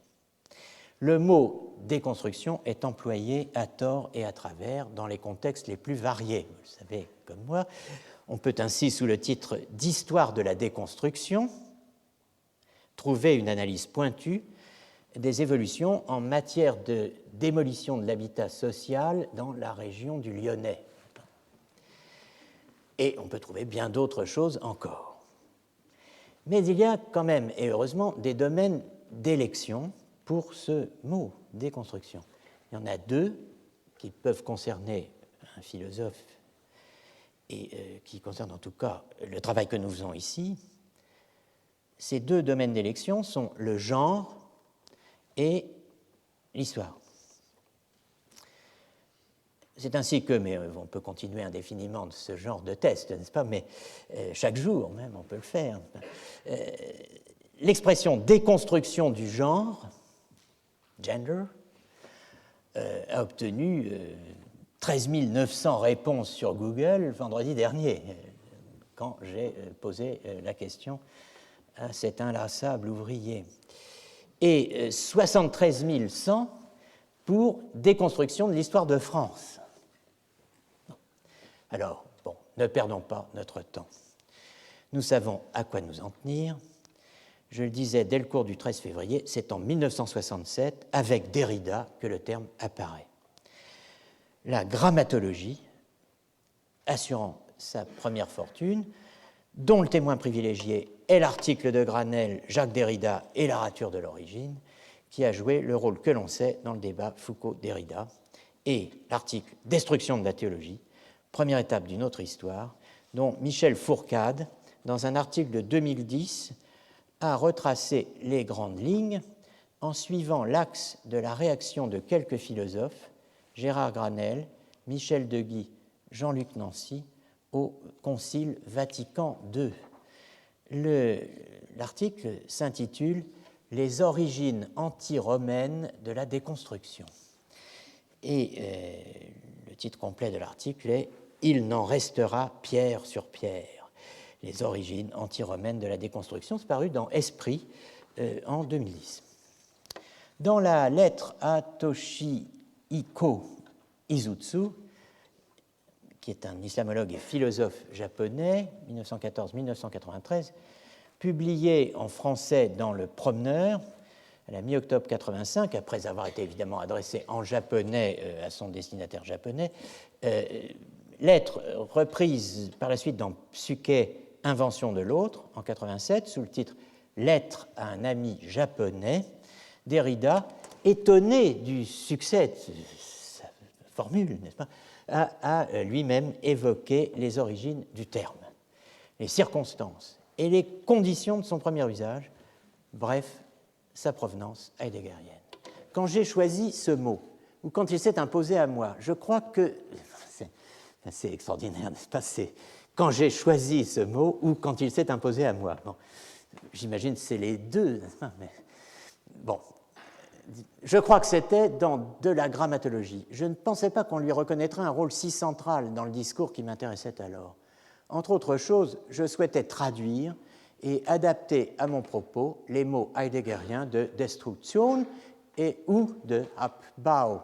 Le mot déconstruction est employé à tort et à travers dans les contextes les plus variés. Vous le savez comme moi. On peut ainsi, sous le titre d'Histoire de la déconstruction, trouver une analyse pointue des évolutions en matière de démolition de l'habitat social dans la région du Lyonnais. Et on peut trouver bien d'autres choses encore. Mais il y a quand même, et heureusement, des domaines d'élection pour ce mot, déconstruction. Il y en a 2 qui peuvent concerner un philosophe et qui concernent en tout cas le travail que nous faisons ici. Ces 2 domaines d'élection sont le genre et l'histoire. C'est ainsi que, mais on peut continuer indéfiniment de ce genre de test, n'est-ce pas, mais chaque jour même on peut le faire. L'expression déconstruction du genre, gender, a obtenu 13 900 réponses sur Google vendredi dernier, quand j'ai posé la question à cet inlassable ouvrier. Et 73 100 pour déconstruction de l'histoire de France. Alors, ne perdons pas notre temps. Nous savons à quoi nous en tenir. Je le disais dès le cours du 13 février, c'est en 1967, avec Derrida, que le terme apparaît. La grammatologie, assurant sa première fortune, dont le témoin privilégié est l'article de Granel, Jacques Derrida et la rature de l'origine, qui a joué le rôle que l'on sait dans le débat Foucault-Derrida, et l'article Destruction de la théologie, première étape d'une autre histoire, dont Michel Fourcade, dans un article de 2010, a retracé les grandes lignes en suivant l'axe de la réaction de quelques philosophes, Gérard Granel, Michel Deguy, Jean-Luc Nancy, au Concile Vatican II. L'article s'intitule « Les origines anti-romaines de la déconstruction ». Et le titre complet de l'article est « Il n'en restera pierre sur pierre. Les origines anti-romaines de la déconstruction ». C'est paru dans Esprit en 2010. Dans la lettre à Toshihiko Izutsu, qui est un islamologue et philosophe japonais, 1914-1993, publié en français dans Le Promeneur, à la mi-octobre 85, après avoir été évidemment adressé en japonais à son destinataire japonais, lettre reprise par la suite dans Psyché, Invention de l'autre, en 87, sous le titre « Lettre à un ami japonais », Derrida, étonné du succès de sa formule, n'est-ce pas, a lui-même évoqué les origines du terme, les circonstances et les conditions de son premier usage, bref, sa provenance heideggerienne. Quand j'ai choisi ce mot, ou quand il s'est imposé à moi, je crois que... C'est extraordinaire, n'est-ce pas? C'est quand j'ai choisi ce mot ou quand il s'est imposé à moi. Bon, j'imagine que c'est les deux, n'est-ce pas? Mais, bon, je crois que c'était dans de la grammatologie. Je ne pensais pas qu'on lui reconnaîtrait un rôle si central dans le discours qui m'intéressait alors. Entre autres choses, je souhaitais traduire et adapter à mon propos les mots heideggeriens de Destruktion et ou de Abbau.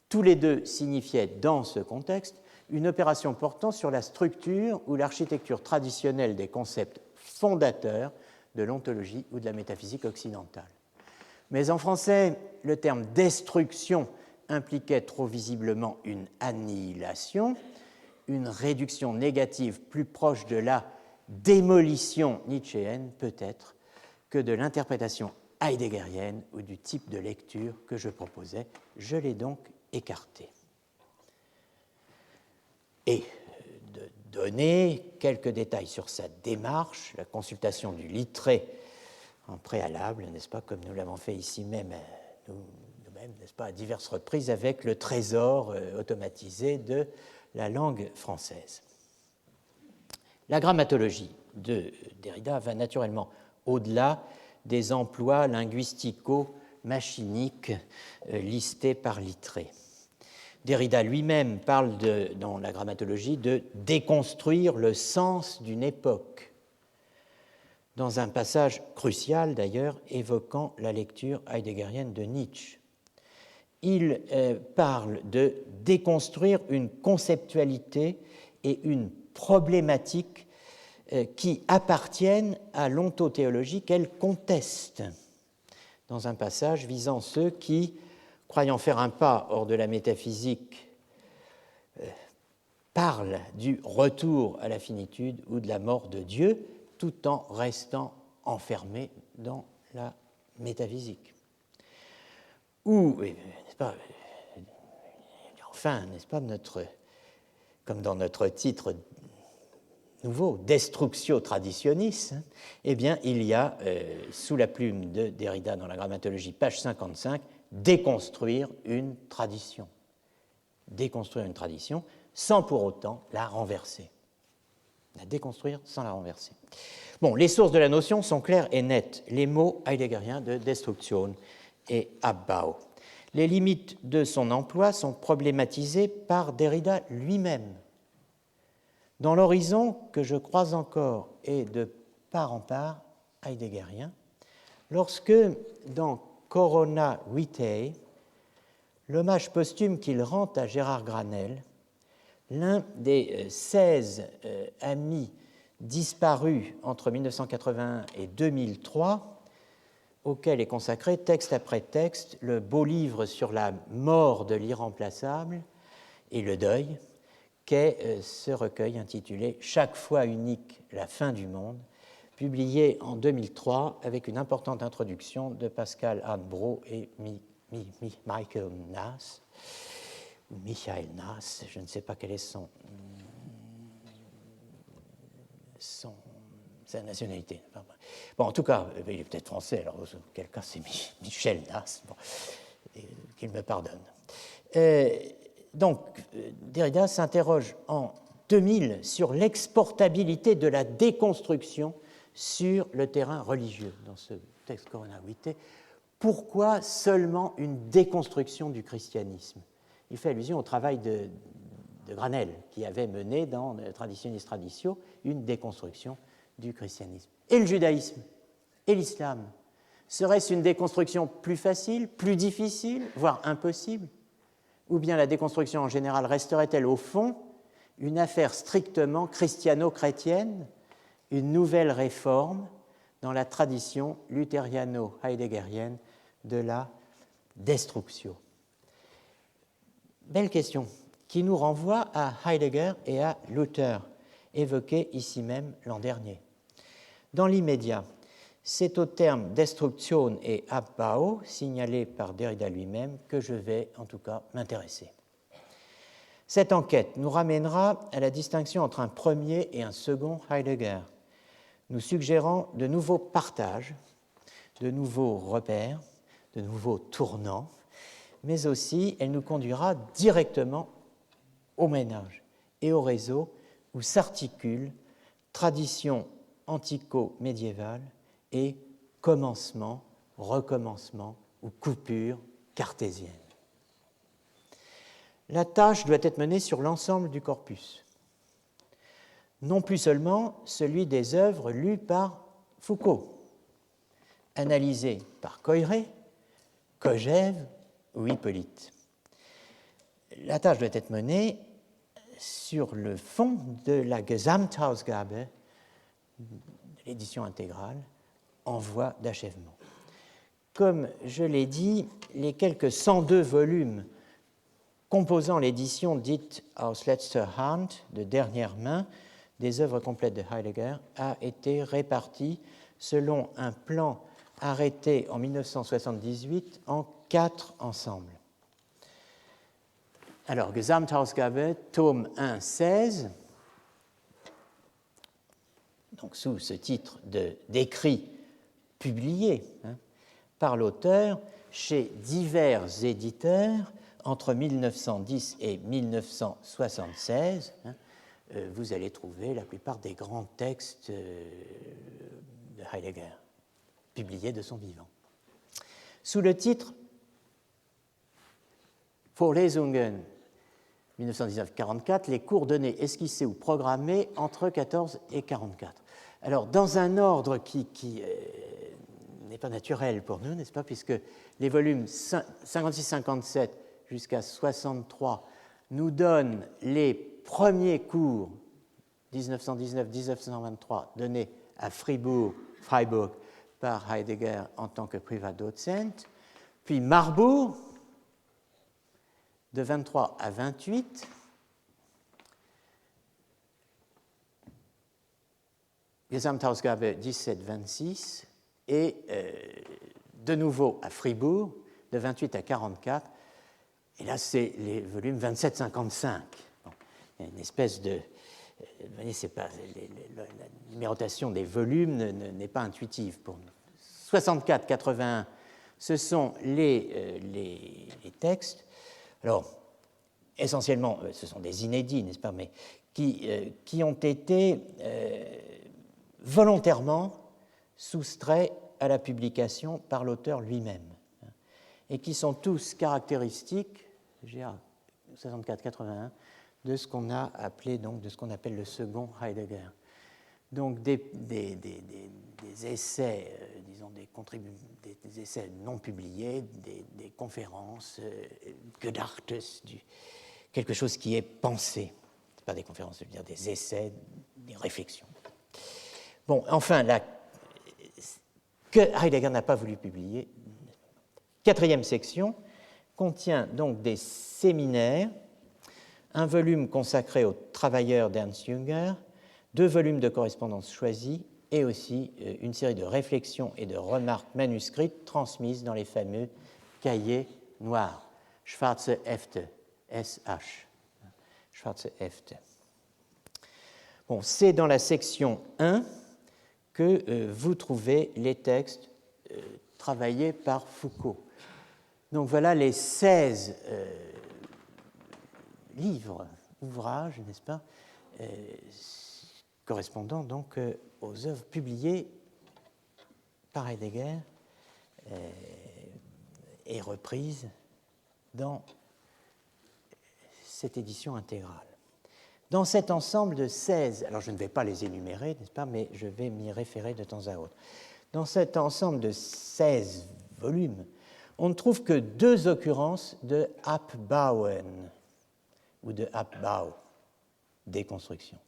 Tous les deux signifiaient, dans ce contexte, une opération portant sur la structure ou l'architecture traditionnelle des concepts fondateurs de l'ontologie ou de la métaphysique occidentale. Mais en français, le terme destruction impliquait trop visiblement une annihilation, une réduction négative plus proche de la démolition nietzschéenne peut-être que de l'interprétation heideggerienne ou du type de lecture que je proposais. Je l'ai donc écarté. Et de donner quelques détails sur sa démarche, la consultation du littré en préalable, n'est-ce pas, comme nous l'avons fait ici même, nous-mêmes, n'est-ce pas, à diverses reprises avec le trésor automatisé de la langue française. La grammatologie de Derrida va naturellement au-delà des emplois linguistico-machiniques listés par Littré. Derrida lui-même parle dans la grammatologie de déconstruire le sens d'une époque, dans un passage crucial d'ailleurs évoquant la lecture heideggerienne de Nietzsche. Il parle de déconstruire une conceptualité et une problématique qui appartiennent à l'ontothéologie qu'elle conteste, dans un passage visant ceux qui, croyant faire un pas hors de la métaphysique, parlent du retour à la finitude ou de la mort de Dieu, tout en restant enfermés dans la métaphysique. Ou, n'est-ce pas, enfin, n'est-ce pas, comme dans notre titre nouveau, Destructio Traditionis, eh bien, il y a, sous la plume de Derrida dans la grammatologie, page 55, déconstruire une tradition. Déconstruire une tradition sans pour autant la renverser. La déconstruire sans la renverser. Bon, les sources de la notion sont claires et nettes. Les mots heideggeriens de Destruktion et Abbau. Les limites de son emploi sont problématisées par Derrida lui-même. Dans l'horizon que je crois encore est de part en part heideggerien, lorsque, dans Corona Vitae, l'hommage posthume qu'il rend à Gérard Granel, l'un des 16 amis disparus entre 1981 et 2003, auquel est consacré texte après texte le beau livre sur la mort de l'irremplaçable et le deuil, qu'est ce recueil intitulé « Chaque fois unique, la fin du monde », publié en 2003 avec une importante introduction de Pascal Hardbro et Michael Naas, ou Michael Naas, je ne sais pas quelle est sa nationalité. Bon, en tout cas, il est peut-être français, alors auquel cas c'est Michel Naas, bon, qu'il me pardonne. Donc, Derrida s'interroge en 2000 sur l'exportabilité de la déconstruction sur le terrain religieux, dans ce texte Corona Vitae. Pourquoi seulement une déconstruction du christianisme? Il fait allusion au travail de Granel, qui avait mené dans Traditionis Traditio une déconstruction du christianisme. Et le judaïsme et l'islam, serait-ce une déconstruction plus facile, plus difficile, voire impossible? Ou bien la déconstruction en général resterait-elle au fond une affaire strictement christiano-chrétienne, une nouvelle réforme dans la tradition luthériano-heideggerienne de la destruction? Belle question, qui nous renvoie à Heidegger et à Luther, évoqués ici même l'an dernier. Dans l'immédiat, c'est au terme destruction et abbau, signalé par Derrida lui-même, que je vais en tout cas m'intéresser. Cette enquête nous ramènera à la distinction entre un premier et un second Heidegger, nous suggérant de nouveaux partages, de nouveaux repères, de nouveaux tournants, mais aussi elle nous conduira directement au ménage et au réseau où s'articulent tradition antico-médiévale et commencement, recommencement ou coupure cartésienne. La tâche doit être menée sur l'ensemble du corpus, non plus seulement celui des œuvres lues par Foucault, analysées par Coiré, Kojève ou Hippolyte. La tâche doit être menée sur le fond de la Gesamtausgabe, l'édition intégrale, en voie d'achèvement. Comme je l'ai dit, les quelques 102 volumes composant l'édition dite Aus letzter Hand, de dernière main, des œuvres complètes de Heidegger, a été réparti selon un plan arrêté en 1978 en 4 ensembles. Alors, Gesamtausgabe, tome 1, 16, donc sous ce titre d'écrit publié par l'auteur chez divers éditeurs entre 1910 et 1976, vous allez trouver la plupart des grands textes de Heidegger, publiés de son vivant. Sous le titre Vorlesungen 1919-44, les cours donnés, esquissés ou programmés entre 14 et 44. Alors, dans un ordre qui n'est pas naturel pour nous, n'est-ce pas, puisque les volumes 56-57 jusqu'à 63 nous donnent les premiers cours 1919-1923 donnés à Freiburg par Heidegger en tant que Privatdozent, puis Marbourg de 23 à 28, Gesamtausgabe 17-26 et de nouveau à Fribourg de 28 à 44. Et là, c'est les volumes 27-55. Bon, il y a une espèce de... Vous voyez, c'est pas, la numérotation des volumes n'est pas intuitive pour nous. 64-81, ce sont les textes. Alors, essentiellement, ce sont des inédits, n'est-ce pas, mais qui ont été volontairement soustraits à la publication par l'auteur lui-même, et qui sont tous caractéristiques, GA 64-81, de ce qu'on a appelé, donc, de ce qu'on appelle le second Heidegger. Donc des essais, disons des essais non publiés, des conférences, Gedacht, quelque chose qui est pensé. Ce pas des conférences, je veux dire des essais, des réflexions. Bon, enfin, que Heidegger n'a pas voulu publier. Quatrième section contient donc des séminaires un volume consacré aux travailleurs d'Ernst Jünger, 2 volumes de correspondances choisies et aussi une série de réflexions et de remarques manuscrites transmises dans les fameux cahiers noirs, Schwarze Hefte, SH, Schwarze Hefte. Bon, c'est dans la section 1 que vous trouvez les textes travaillés par Foucault. Donc voilà les 16 livres, ouvrages, n'est-ce pas, correspondant donc aux œuvres publiées par Heidegger et reprises dans cette édition intégrale. Dans cet ensemble de 16, alors je ne vais pas les énumérer, n'est-ce pas, mais je vais m'y référer de temps à autre. Dans cet ensemble de 16 volumes, on ne trouve que 2 occurrences de Abbauen ou de Abbau, déconstruction.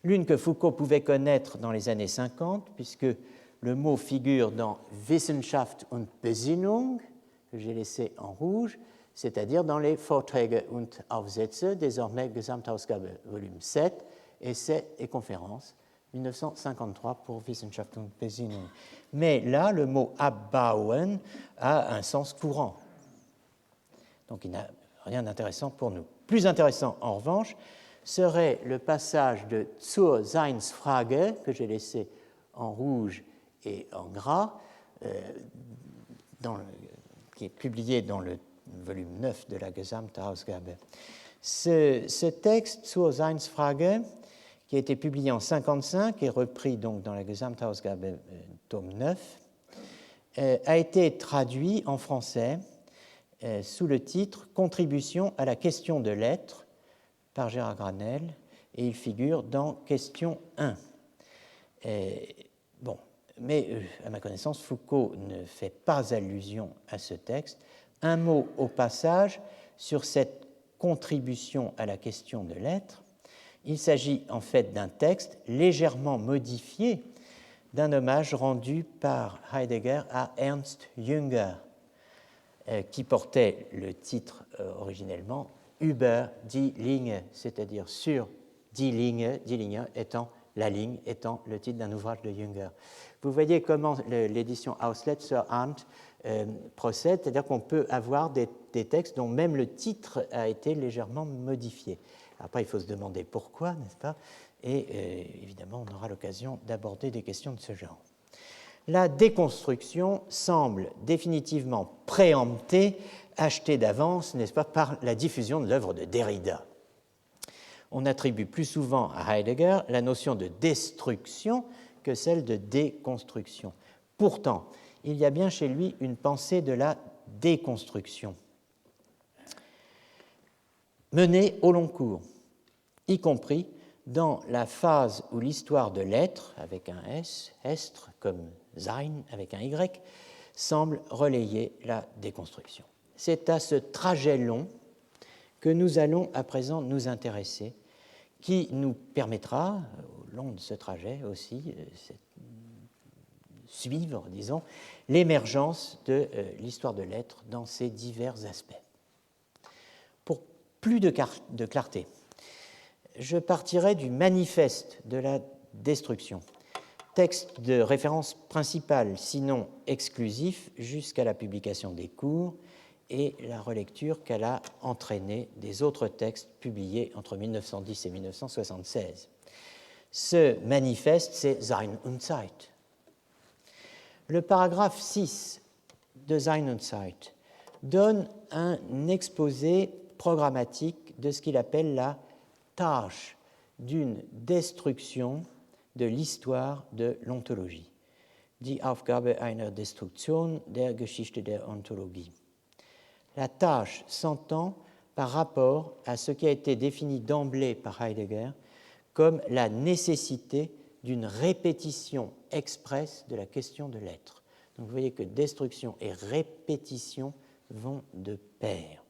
L'une que Foucault pouvait connaître dans les années 50, puisque le mot figure dans Wissenschaft und Besinnung, que j'ai laissé en rouge, c'est-à-dire dans les Vorträge und Aufsätze, désormais Gesamtausgabe, volume 7, Essais et conférences, 1953 pour Wissenschaft und Besinnung. Mais là, le mot abbauen a un sens courant. Donc il n'a rien d'intéressant pour nous. Plus intéressant, en revanche, serait le passage de Zur Seinsfrage, que j'ai laissé en rouge et en gras, qui est publié dans le volume 9 de la Gesamtausgabe. Ce texte, Zur Seinsfrage, qui a été publié en 1955 et repris donc dans la Gesamtausgabe tome 9, a été traduit en français sous le titre « Contribution à la question de l'être » par Gérard Granel, et il figure dans Question 1. Mais à ma connaissance, Foucault ne fait pas allusion à ce texte. Un mot au passage sur cette contribution à la question de l'être. Il s'agit en fait d'un texte légèrement modifié d'un hommage rendu par Heidegger à Ernst Jünger, qui portait le titre originellement Über die Linie, c'est-à-dire sur die Linie étant la ligne, étant le titre d'un ouvrage de Jünger. Vous voyez comment l'édition Auslet sur Arndt procède, c'est-à-dire qu'on peut avoir des textes dont même le titre a été légèrement modifié. Après, il faut se demander pourquoi, n'est-ce pas? Et évidemment, on aura l'occasion d'aborder des questions de ce genre. La déconstruction semble définitivement préemptée, achetée d'avance, n'est-ce pas, par la diffusion de l'œuvre de Derrida. On attribue plus souvent à Heidegger la notion de destruction que celle de déconstruction. Pourtant, il y a bien chez lui une pensée de la déconstruction, menée au long cours, y compris dans la phase où l'histoire de l'être, avec un S, estre, comme sein, avec un Y, semble relayer la déconstruction. C'est à ce trajet long que nous allons à présent nous intéresser, qui nous permettra, au long de ce trajet aussi, suivre, disons, l'émergence de l'histoire de l'être dans ses divers aspects. Pour plus de clarté, je partirai du manifeste de la destruction, texte de référence principale, sinon exclusif, jusqu'à la publication des cours et la relecture qu'elle a entraînée des autres textes publiés entre 1910 et 1976. Ce manifeste, c'est Sein und Zeit. Le paragraphe 6 de Sein und Zeit donne un exposé programmatique de ce qu'il appelle la tâche d'une destruction de l'histoire de l'ontologie. Die Aufgabe einer Destruktion der Geschichte der Ontologie. La tâche s'entend par rapport à ce qui a été défini d'emblée par Heidegger comme la nécessité d'une répétition expresse de la question de l'être. Donc vous voyez que destruction et répétition vont de pair.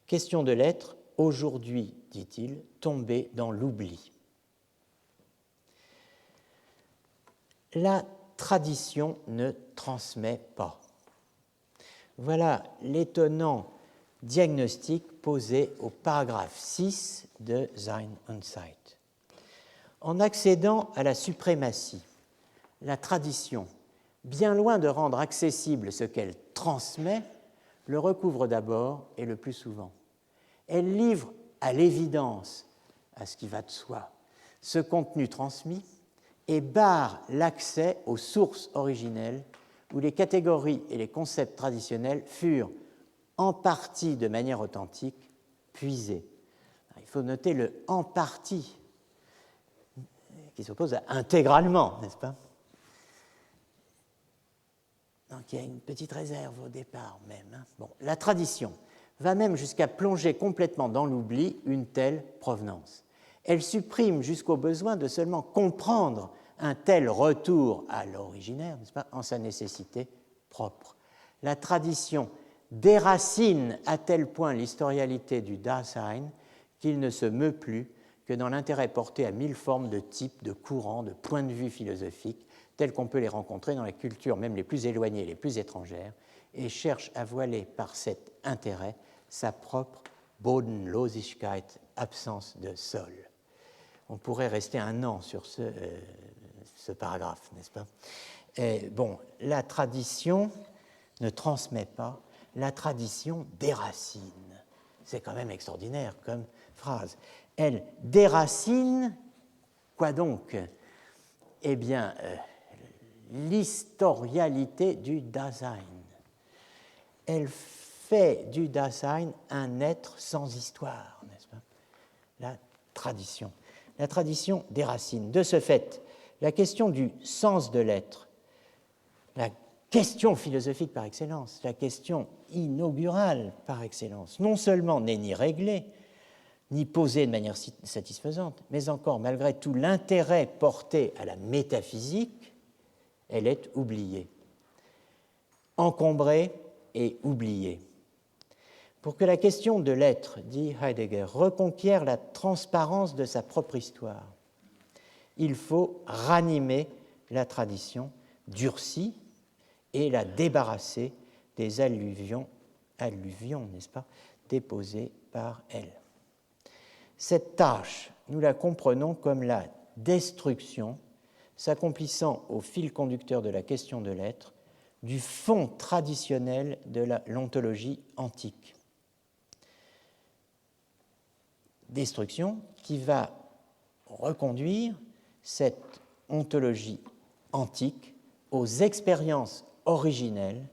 Question de l'être, aujourd'hui, dit-il, tombée dans l'oubli. La tradition ne transmet pas. Voilà l'étonnant diagnostic posé au paragraphe 6 de Sein und Zeit. En accédant à la suprématie, la tradition, bien loin de rendre accessible ce qu'elle transmet, le recouvre d'abord et le plus souvent. Elle livre à l'évidence, à ce qui va de soi, ce contenu transmis et barre l'accès aux sources originelles où les catégories et les concepts traditionnels furent, en partie de manière authentique, puisés. Il faut noter le « en partie » qui s'oppose à « intégralement », n'est-ce pas? Donc il y a une petite réserve au départ même. Bon, la tradition va même jusqu'à plonger complètement dans l'oubli une telle provenance. Elle supprime jusqu'au besoin de seulement comprendre un tel retour à l'originaire, n'est-ce pas, en sa nécessité propre. La tradition déracine à tel point l'historialité du Dasein qu'il ne se meut plus que dans l'intérêt porté à mille formes de types, de courants, de points de vue philosophiques, tels qu'on peut les rencontrer dans les cultures même les plus éloignées, les plus étrangères, et cherche à voiler par cet intérêt sa propre Bodenlosigkeit, absence de sol. On pourrait rester un an sur ce paragraphe, n'est-ce pas? Bon, la tradition ne transmet pas, la tradition déracine. C'est quand même extraordinaire comme phrase. Elle déracine, quoi donc? Eh bien, l'historialité du Dasein. Elle fait du Dasein un être sans histoire, n'est-ce pas? La tradition. La tradition déracine. De ce fait, la question du sens de l'être, la question philosophique par excellence, la question inaugurale par excellence, non seulement n'est ni réglée, ni posée de manière satisfaisante, mais encore, malgré tout l'intérêt porté à la métaphysique, elle est oubliée, encombrée et oubliée. Pour que la question de l'être, dit Heidegger, reconquiert la transparence de sa propre histoire, il faut ranimer la tradition, durcie, et la débarrasser des alluvions, n'est-ce pas, déposées par elle. Cette tâche, nous la comprenons comme la destruction, s'accomplissant au fil conducteur de la question de l'être, du fond traditionnel de l'ontologie antique. Destruction qui va reconduire cette ontologie antique aux expériences originelles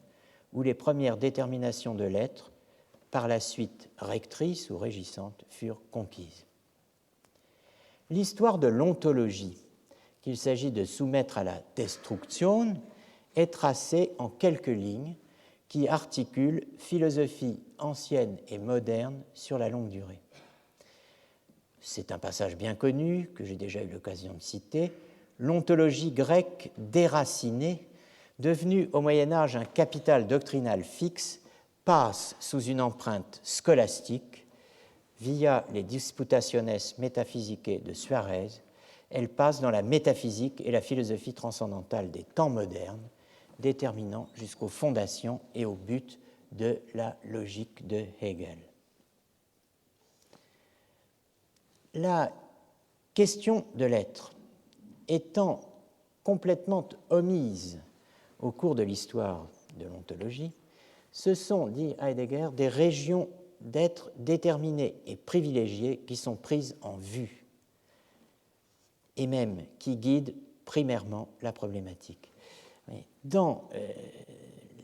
où les premières déterminations de l'être, par la suite rectrices ou régissantes, furent conquises. L'histoire de l'ontologie qu'il s'agit de soumettre à la destruction est tracée en quelques lignes qui articulent philosophie ancienne et moderne sur la longue durée. C'est un passage bien connu, que j'ai déjà eu l'occasion de citer, l'ontologie grecque déracinée, devenue au Moyen-Âge un capital doctrinal fixe, passe sous une empreinte scolastique, via les Disputationes Metaphysicae de Suarez, elle passe dans la métaphysique et la philosophie transcendantale des temps modernes, déterminant jusqu'aux fondations et au but de la logique de Hegel. La question de l'être étant complètement omise au cours de l'histoire de l'ontologie, ce sont, dit Heidegger, des régions d'être déterminées et privilégiées qui sont prises en vue et même qui guident primairement la problématique. Dans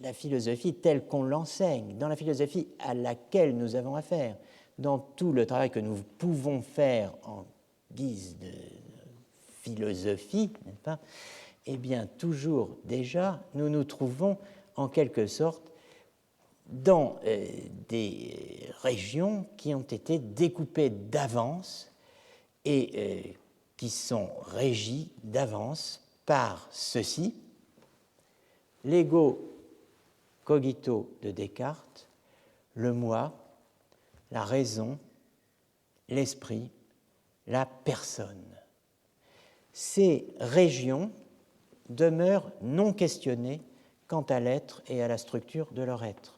la philosophie telle qu'on l'enseigne, dans la philosophie à laquelle nous avons affaire, dans tout le travail que nous pouvons faire en guise de philosophie, n'est-ce pas? Eh bien, toujours déjà, nous nous trouvons en quelque sorte dans des régions qui ont été découpées d'avance et qui sont régies d'avance par ceci: l'ego cogito de Descartes, le moi, la raison, l'esprit, la personne. Ces régions demeurent non questionnées quant à l'être et à la structure de leur être.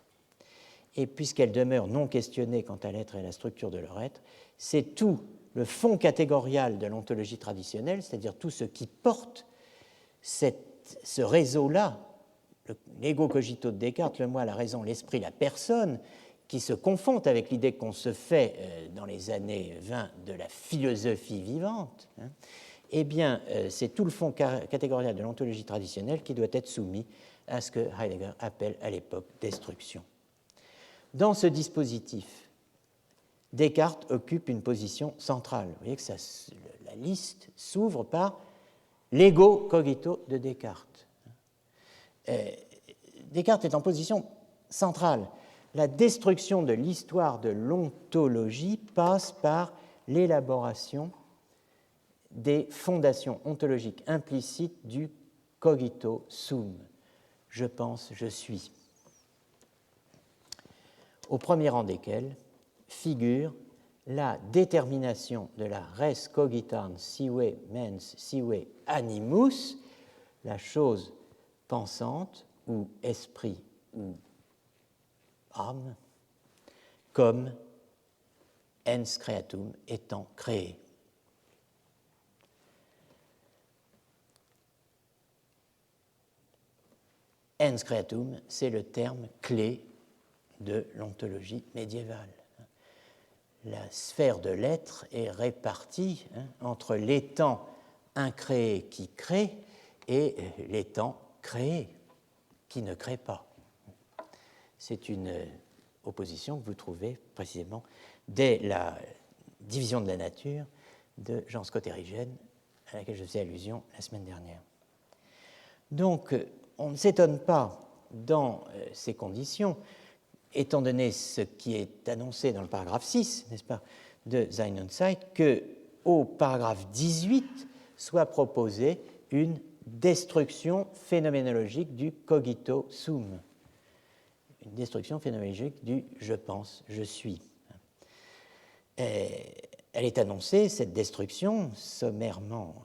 et puisqu'elles demeurent non questionnées quant à l'être et à la structure de leur être, c'est tout le fond catégorial de l'ontologie traditionnelle, c'est-à-dire tout ce qui porte ce réseau-là, l'ego cogito de Descartes, le moi, la raison, l'esprit, la personne, qui se confondent avec l'idée qu'on se fait dans les années 20 de la philosophie vivante, eh bien, c'est tout le fond catégorial de l'ontologie traditionnelle qui doit être soumis à ce que Heidegger appelle à l'époque destruction. Dans ce dispositif, Descartes occupe une position centrale. Vous voyez que la liste s'ouvre par l'ego cogito de Descartes. Descartes est en position centrale. La destruction de l'histoire de l'ontologie passe par l'élaboration des fondations ontologiques implicites du cogito sum. Je pense, je suis. Au premier rang desquels figure la détermination de la res cogitans sive mens sive animus, la chose pensante ou esprit ou âme, comme ens creatum étant créé. Ens creatum, c'est le terme clé de l'ontologie médiévale. La sphère de l'être est répartie entre l'étant incréé qui crée et l'étant créé qui ne crée pas. C'est une opposition que vous trouvez précisément dès la division de la nature de Jean Scott Erigen, à laquelle je faisais allusion la semaine dernière. Donc, on ne s'étonne pas dans ces conditions, étant donné ce qui est annoncé dans le paragraphe 6, n'est-ce pas, de Sein und Zeit, qu'au paragraphe 18 soit proposée une destruction phénoménologique du cogito sum, une destruction phénoménologique du je pense, je suis. Elle est annoncée, cette destruction, sommairement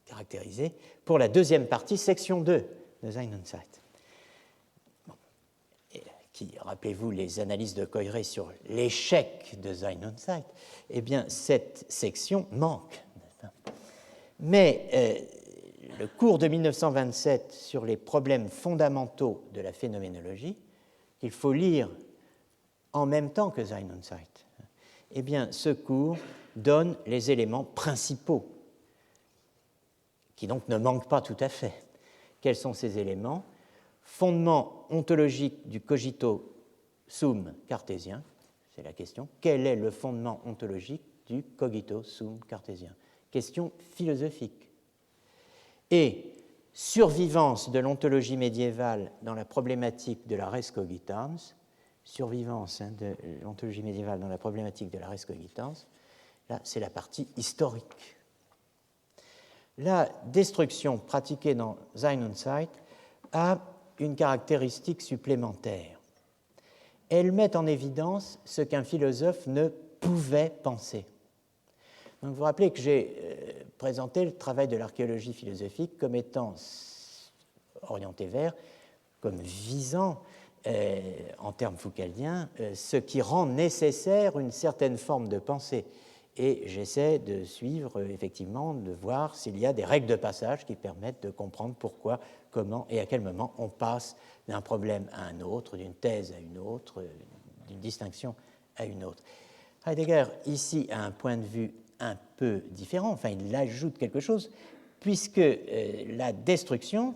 caractérisée, pour la deuxième partie, section 2 de Sein und Zeit. Qui, rappelez-vous les analyses de Coiré sur l'échec de Sein und Zeit, eh bien, cette section manque. Mais le cours de 1927 sur les problèmes fondamentaux de la phénoménologie, qu'il faut lire en même temps que Sein und Zeit, eh bien, ce cours donne les éléments principaux, qui donc ne manquent pas tout à fait. Quels sont ces éléments ? Fondement ontologique du cogito sum cartésien, c'est la question. Quel est le fondement ontologique du cogito sum cartésien ? Question philosophique. Et survivance de l'ontologie médiévale dans la problématique de la res cogitans, survivance de l'ontologie médiévale dans la problématique de la res cogitans, là c'est la partie historique. La destruction pratiquée dans Sein und Zeit a une caractéristique supplémentaire. Elle met en évidence ce qu'un philosophe ne pouvait penser. Donc vous vous rappelez que j'ai présenté le travail de l'archéologie philosophique comme étant orienté vers, comme visant, en termes foucaldiens, ce qui rend nécessaire une certaine forme de pensée. Et j'essaie de suivre, effectivement, de voir s'il y a des règles de passage qui permettent de comprendre pourquoi, comment et à quel moment on passe d'un problème à un autre, d'une thèse à une autre, d'une distinction à une autre. Heidegger, ici, a un point de vue un peu différent, enfin, il ajoute quelque chose, puisque la destruction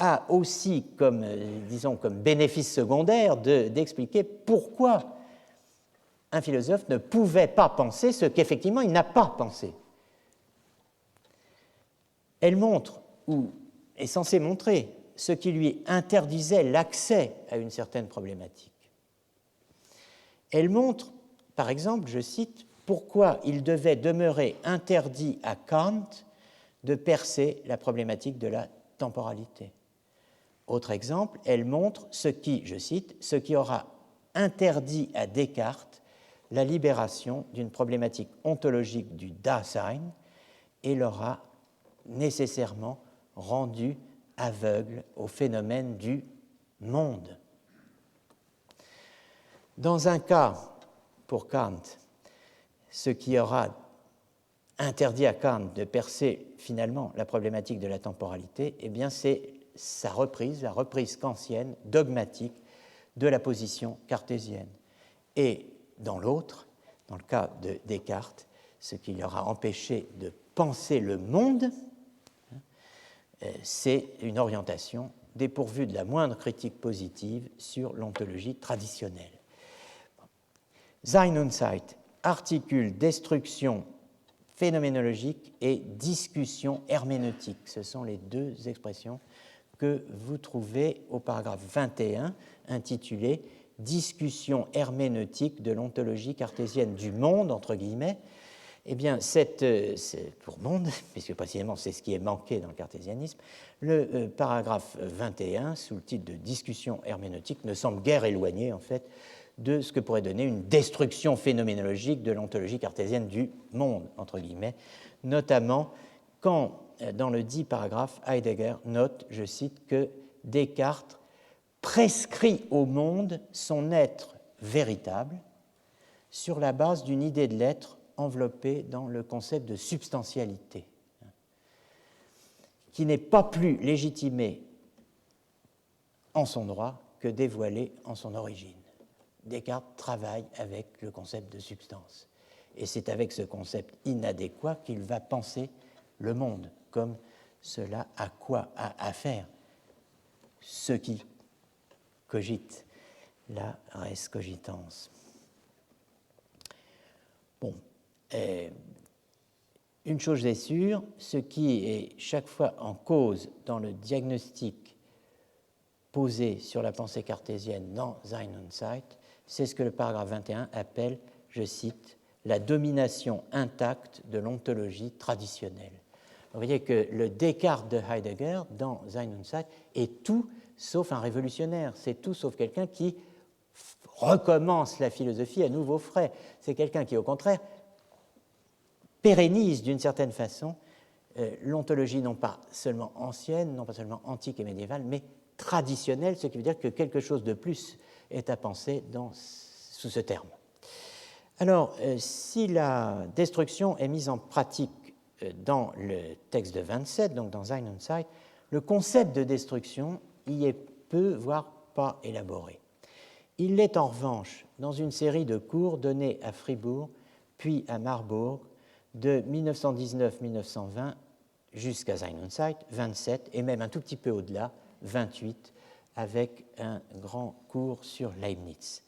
a aussi comme, disons, comme bénéfice secondaire d'expliquer pourquoi un philosophe ne pouvait pas penser ce qu'effectivement il n'a pas pensé. Elle montre, ou est censée montrer, ce qui lui interdisait l'accès à une certaine problématique. Elle montre, par exemple, je cite, pourquoi il devait demeurer interdit à Kant de percer la problématique de la temporalité. Autre exemple, elle montre ce qui, je cite, ce qui aura interdit à Descartes la libération d'une problématique ontologique du Dasein et l'aura nécessairement rendu aveugle au phénomène du monde. Dans un cas, pour Kant, ce qui aura interdit à Kant de percer finalement la problématique de la temporalité, eh bien c'est sa reprise, la reprise kantienne, dogmatique, de la position cartésienne. Et dans l'autre, dans le cas de Descartes, ce qui leur a empêché de penser le monde, c'est une orientation dépourvue de la moindre critique positive sur l'ontologie traditionnelle. Sein und Zeit articule destruction phénoménologique et discussion herméneutique. Ce sont les deux expressions que vous trouvez au paragraphe 21, intitulé « Discussion herméneutique de l'ontologie cartésienne du monde », entre guillemets. Eh bien, pour monde, puisque précisément c'est ce qui est manqué dans le cartésianisme, le paragraphe 21, sous le titre de « Discussion herméneutique », ne semble guère éloigné, en fait, de ce que pourrait donner une destruction phénoménologique de l'ontologie cartésienne du monde, entre guillemets, notamment quand, dans le dit paragraphe, Heidegger note, je cite, que Descartes prescrit au monde son être véritable sur la base d'une idée de l'être enveloppée dans le concept de substantialité, qui n'est pas plus légitimé en son droit que dévoilé en son origine. Descartes travaille avec le concept de substance. Et c'est avec ce concept inadéquat qu'il va penser le monde, comme cela a quoi à faire ce qui cogite, la res cogitans. Bon, une chose est sûre, ce qui est chaque fois en cause dans le diagnostic posé sur la pensée cartésienne dans Sein und Zeit, c'est ce que le paragraphe 21 appelle, je cite, la domination intacte de l'ontologie traditionnelle. Vous voyez que le Descartes de Heidegger, dans Sein und Zeit, est tout sauf un révolutionnaire. C'est tout sauf quelqu'un qui recommence la philosophie à nouveau frais. C'est quelqu'un qui, au contraire, pérennise d'une certaine façon l'ontologie non pas seulement ancienne, non pas seulement antique et médiévale, mais traditionnelle, ce qui veut dire que quelque chose de plus est à penser sous ce terme. Alors, si la destruction est mise en pratique dans le texte de 27, donc dans Sein und Zeit, le concept de destruction y est peu, voire pas élaboré. Il l'est en revanche dans une série de cours donnés à Fribourg, puis à Marbourg, de 1919-1920 jusqu'à Sein und Zeit, 27, et même un tout petit peu au-delà, 28, avec un grand cours sur Leibniz.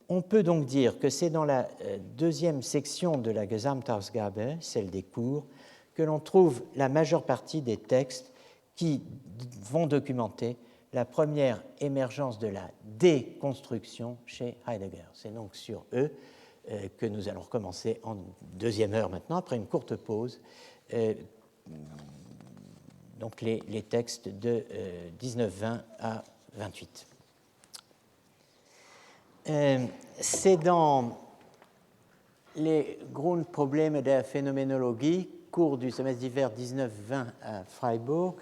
On peut donc dire que c'est dans la deuxième section de la Gesamtausgabe, celle des cours, que l'on trouve la majeure partie des textes qui vont documenter la première émergence de la déconstruction chez Heidegger. C'est donc sur eux que nous allons recommencer en deuxième heure maintenant, après une courte pause, donc les textes de 19-20 à 28. C'est dans les Grundprobleme der Phänomenologie, cours du semestre d'hiver 19-20 à Freiburg,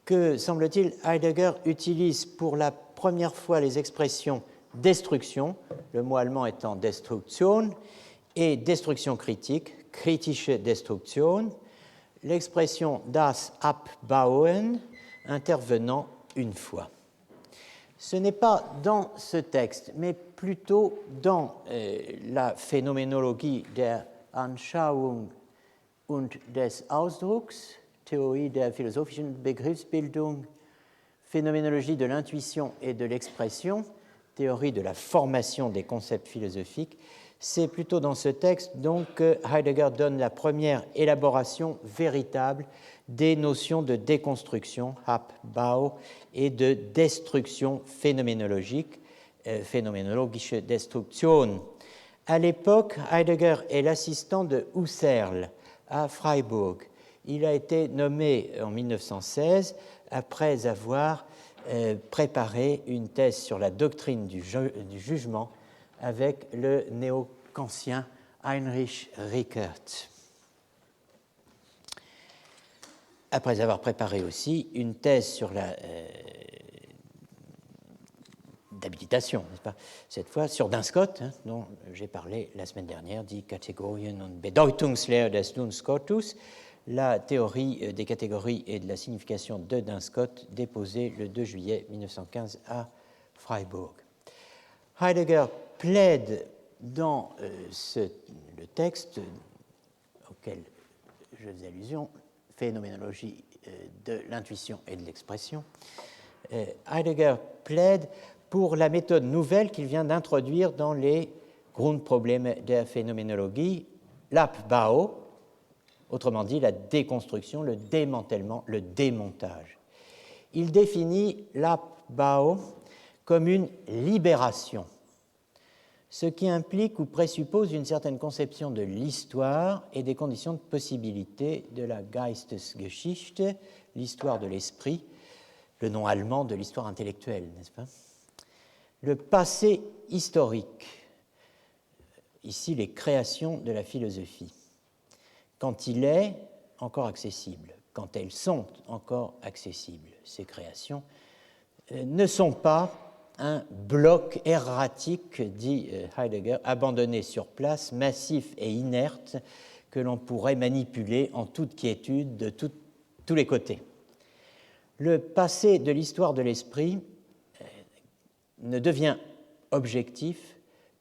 que, semble-t-il, Heidegger utilise pour la première fois les expressions destruction, le mot allemand étant Destruktion, et destruction critique, kritische Destruktion, l'expression das Abbauen intervenant une fois. Ce n'est pas dans ce texte, mais plutôt dans la Phänomenologie der Anschauung und des Ausdrucks, Theorie der philosophischen Begriffsbildung, Phénoménologie de l'intuition et de l'expression, théorie de la formation des concepts philosophiques. C'est plutôt dans ce texte donc que Heidegger donne la première élaboration véritable des notions de déconstruction, Abbau, et de destruction phénoménologique, phénoménologische Destruktion. À l'époque, Heidegger est l'assistant de Husserl à Freiburg. Il a été nommé en 1916 après avoir préparé une thèse sur la doctrine du jugement avec le néo-kantien Heinrich Rickert. Après avoir préparé aussi une thèse sur la d'habilitation, n'est-ce pas? Cette fois sur Dunscott, dont j'ai parlé la semaine dernière, Die Kategorien und Bedeutungslehre des Duns Scotus, la théorie des catégories et de la signification de Dunscott, déposée le 2 juillet 1915 à Freiburg. Heidegger plaide dans le texte auquel je fais allusion, phénoménologie de l'intuition et de l'expression, Heidegger plaide pour la méthode nouvelle qu'il vient d'introduire dans les Grundprobleme der Phänoménologie, l'Abbau, autrement dit la déconstruction, le démantèlement, le démontage. Il définit l'Abbau comme une libération, ce qui implique ou présuppose une certaine conception de l'histoire et des conditions de possibilité de la Geistesgeschichte, l'histoire de l'esprit, le nom allemand de l'histoire intellectuelle, n'est-ce pas? Le passé historique, ici les créations de la philosophie, quand il est encore accessible, quand elles sont encore accessibles, ces créations, ne sont pas un bloc erratique, dit Heidegger, abandonné sur place, massif et inerte, que l'on pourrait manipuler en toute quiétude de tous les côtés. Le passé de l'histoire de l'esprit ne devient objectif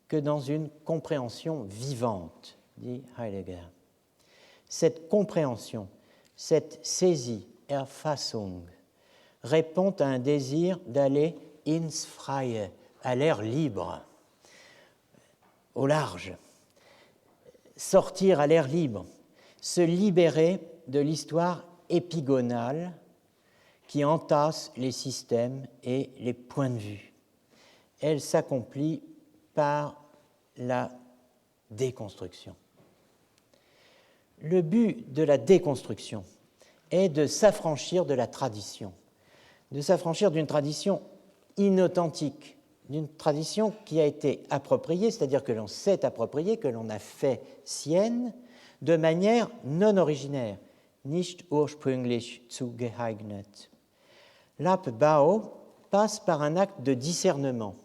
que dans une compréhension vivante, dit Heidegger. Cette compréhension, cette saisie, Erfassung, répond à un désir d'aller ins Freie, à l'air libre, au large, sortir à l'air libre, se libérer de l'histoire épigonale qui entasse les systèmes et les points de vue. Elle s'accomplit par la déconstruction. Le but de la déconstruction est de s'affranchir de la tradition, de s'affranchir d'une tradition inauthentique, d'une tradition qui a été appropriée, c'est-à-dire que l'on s'est appropriée, que l'on a fait sienne, de manière non originaire, nicht ursprünglich zugeeignet. L'abbau passe par un acte de discernement,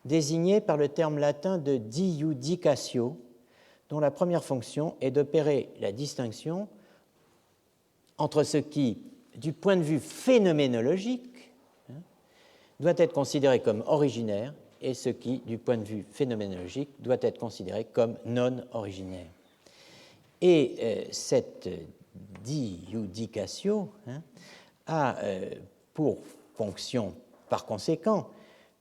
désigné par le terme latin de diudicatio, dont la première fonction est d'opérer la distinction entre ce qui, du point de vue phénoménologique, doit être considéré comme originaire et ce qui, du point de vue phénoménologique, doit être considéré comme non originaire. Et cette diudicatio a pour fonction, par conséquent,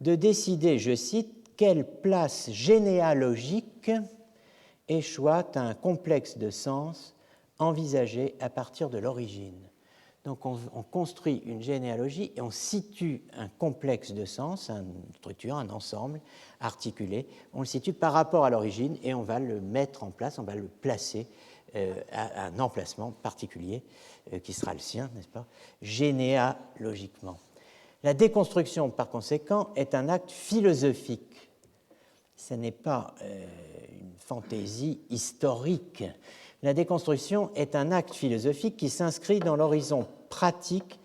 de décider, je cite, quelle place généalogique échoit à un complexe de sens envisagé à partir de l'origine. Donc on construit une généalogie et on situe un complexe de sens, une structure, un ensemble articulé, on le situe par rapport à l'origine et on va le mettre en place, on va le placer à un emplacement particulier qui sera le sien, n'est-ce pas, généalogiquement. La déconstruction, par conséquent, est un acte philosophique. Ce n'est pas une fantaisie historique. La déconstruction est un acte philosophique qui s'inscrit dans l'horizon pratique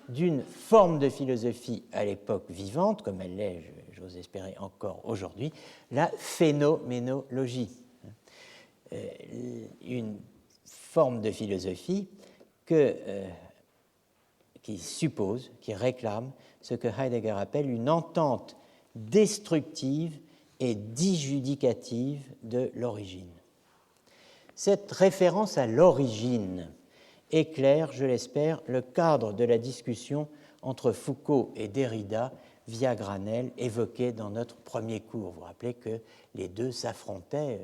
d'une forme de philosophie à l'époque vivante, comme elle l'est, j'ose espérer encore aujourd'hui, la phénoménologie. Une forme de philosophie qui suppose, qui réclame ce que Heidegger appelle une entente destructive et disjudicative de l'origine. Cette référence à l'origine éclaire, je l'espère, le cadre de la discussion entre Foucault et Derrida via Granel, évoquée dans notre premier cours. Vous vous rappelez que les deux s'affrontaient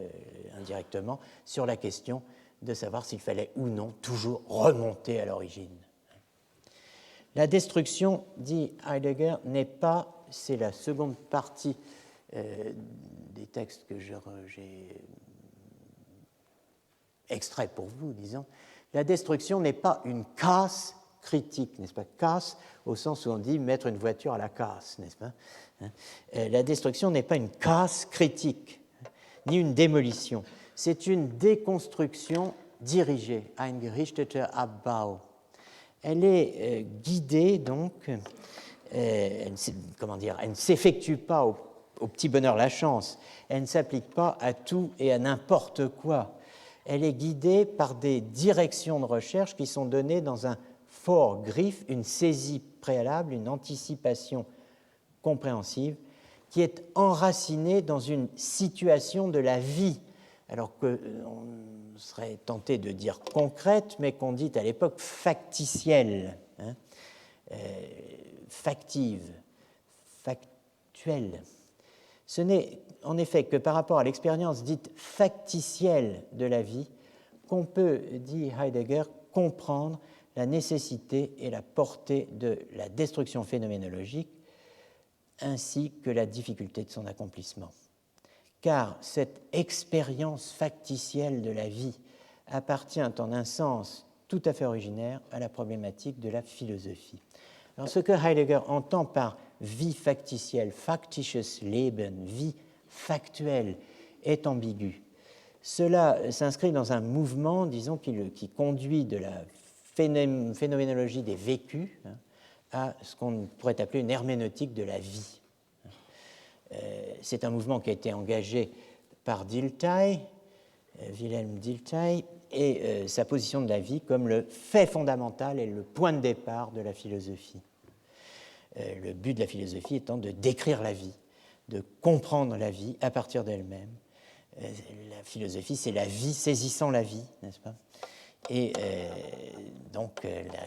indirectement sur la question de savoir s'il fallait ou non toujours remonter à l'origine. La destruction, dit Heidegger, n'est pas, c'est la seconde partie des textes que j'ai extraits pour vous, disons, la destruction n'est pas une casse critique, n'est-ce pas? Casse au sens où on dit mettre une voiture à la casse, n'est-ce pas? La destruction n'est pas une casse critique, ni une démolition. C'est une déconstruction dirigée, ein gerichteter Abbau. Elle est guidée donc elle ne s'effectue pas au petit bonheur la chance, elle ne s'applique pas à tout et à n'importe quoi. Elle est guidée par des directions de recherche qui sont données dans un foregriff, une saisie préalable, une anticipation compréhensive, qui est enracinée dans une situation de la vie, alors qu'on serait tenté de dire concrète, mais qu'on dit à l'époque factitielle, factive, factuelle. Ce n'est en effet que par rapport à l'expérience dite factitielle de la vie qu'on peut, dit Heidegger, comprendre la nécessité et la portée de la destruction phénoménologique ainsi que la difficulté de son accomplissement. Car cette expérience factitielle de la vie appartient en un sens tout à fait originaire à la problématique de la philosophie. Alors, ce que Heidegger entend par vie factitielle, factitious Leben, vie factuelle, est ambigu. Cela s'inscrit dans un mouvement, disons, qui conduit de la phénoménologie des vécus à ce qu'on pourrait appeler une herméneutique de la vie. C'est un mouvement qui a été engagé par Dilthey, Wilhelm Dilthey, et sa position de la vie comme le fait fondamental et le point de départ de la philosophie. Le but de la philosophie étant de décrire la vie, de comprendre la vie à partir d'elle-même. La philosophie, c'est la vie saisissant la vie, n'est-ce pas? Et donc, la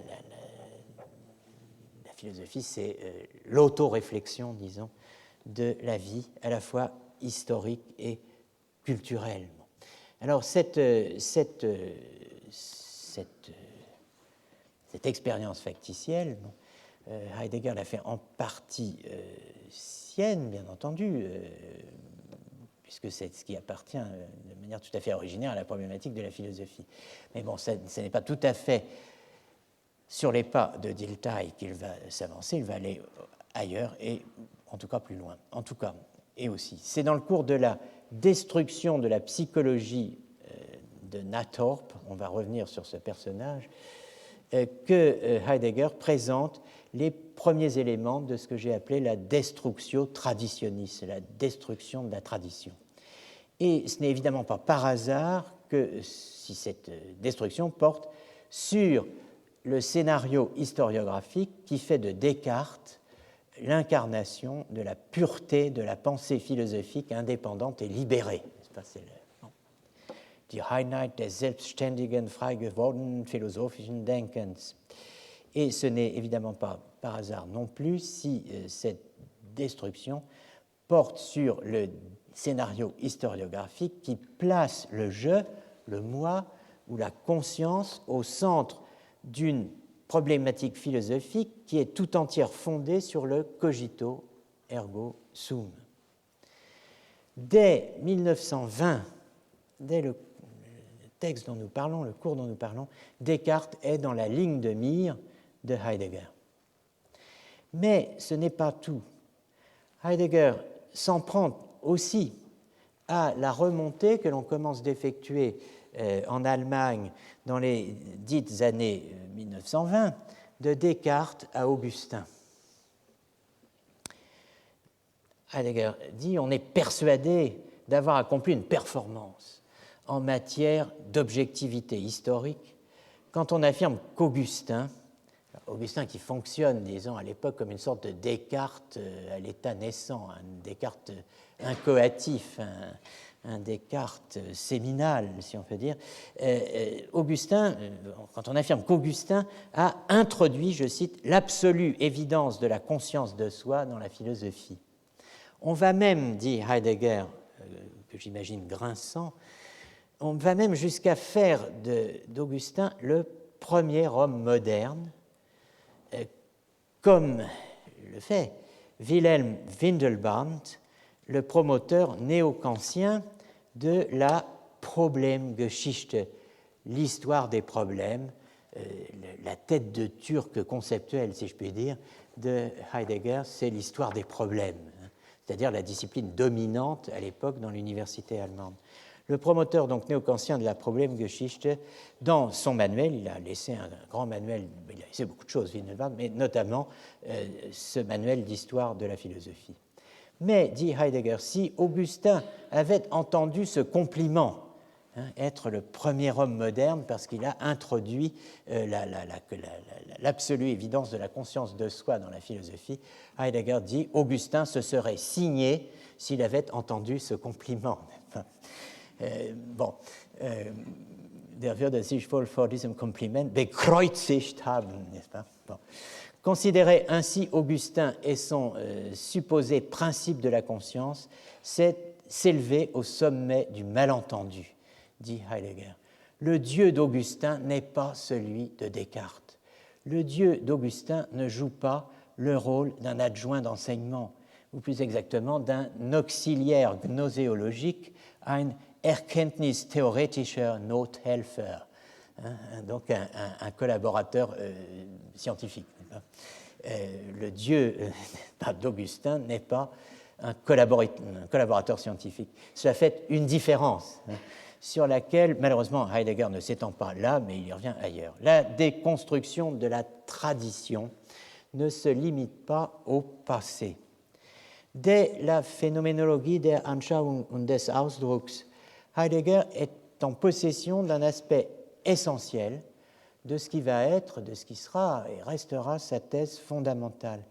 philosophie, c'est l'autoréflexion, disons, de la vie, à la fois historique et culturelle. Alors, cette expérience factitielle, Heidegger l'a fait en partie sienne, bien entendu, puisque c'est ce qui appartient de manière tout à fait originaire à la problématique de la philosophie. Mais bon, ce n'est pas tout à fait sur les pas de Dilthey qu'il va s'avancer, il va aller ailleurs et en tout cas plus loin. En tout cas, et aussi, c'est dans le cours de la destruction de la psychologie de Nathorp, on va revenir sur ce personnage, que Heidegger présente les premiers éléments de ce que j'ai appelé la destructio traditionis, la destruction de la tradition. Et ce n'est évidemment pas par hasard que si cette destruction porte sur le scénario historiographique qui fait de Descartes l'incarnation de la pureté de la pensée philosophique indépendante et libérée. C'est Die Einheit des selbstständigen, frei gewordenen philosophischen Denkens. Et ce n'est évidemment pas par hasard non plus si cette destruction porte sur le scénario historiographique qui place le je, le moi ou la conscience au centre d'une problématique philosophique qui est tout entière fondée sur le cogito ergo sum. Dès 1920, dès le texte dont nous parlons, le cours dont nous parlons, Descartes est dans la ligne de mire de Heidegger. Mais ce n'est pas tout. Heidegger s'en prend aussi à la remontée que l'on commence d'effectuer en Allemagne dans les dites années 1920, de Descartes à Augustin. Heidegger dit on est persuadé d'avoir accompli une performance en matière d'objectivité historique quand on affirme qu'Augustin qui fonctionne, disons, à l'époque comme une sorte de Descartes à l'état naissant, un Descartes incoatif, un Descartes séminal, si on peut dire, quand on affirme qu'Augustin a introduit, je cite, l'absolue évidence de la conscience de soi dans la philosophie. On va même, dit Heidegger, que j'imagine grinçant, on va même jusqu'à faire d'Augustin le premier homme moderne, comme le fait Wilhelm Windelband, le promoteur néo-kantien de la Problemgeschichte, l'histoire des problèmes, la tête de turc conceptuelle, si je puis dire, de Heidegger, c'est l'histoire des problèmes, c'est-à-dire la discipline dominante à l'époque dans l'université allemande. Le promoteur donc néo-kantien de la Problemgeschichte, dans son manuel, il a laissé un grand manuel, il a laissé beaucoup de choses, Windelband, mais notamment ce manuel d'histoire de la philosophie. Mais, dit Heidegger, si Augustin avait entendu ce compliment, être le premier homme moderne parce qu'il a introduit l'absolue évidence de la conscience de soi dans la philosophie, Heidegger dit Augustin se serait signé s'il avait entendu ce compliment. Der würde sich wohl vor diesem Kompliment bekreuzigt haben, n'est-ce pas? Bon. Considérer ainsi Augustin et son supposé principe de la conscience, c'est s'élever au sommet du malentendu, dit Heidegger. Le Dieu d'Augustin n'est pas celui de Descartes. Le Dieu d'Augustin ne joue pas le rôle d'un adjoint d'enseignement, ou plus exactement d'un auxiliaire gnoséologique, ein erkenntnistheoretischer Nothelfer, donc un collaborateur scientifique. Le Dieu d'Augustin n'est pas un collaborateur scientifique. Cela fait une différence sur laquelle, malheureusement, Heidegger ne s'étend pas là, mais il y revient ailleurs. La déconstruction de la tradition ne se limite pas au passé. Dès la Phänomenologie der Anschauung und des Ausdrucks, Heidegger est en possession d'un aspect essentiel de ce qui va être, de ce qui sera et restera sa thèse fondamentale.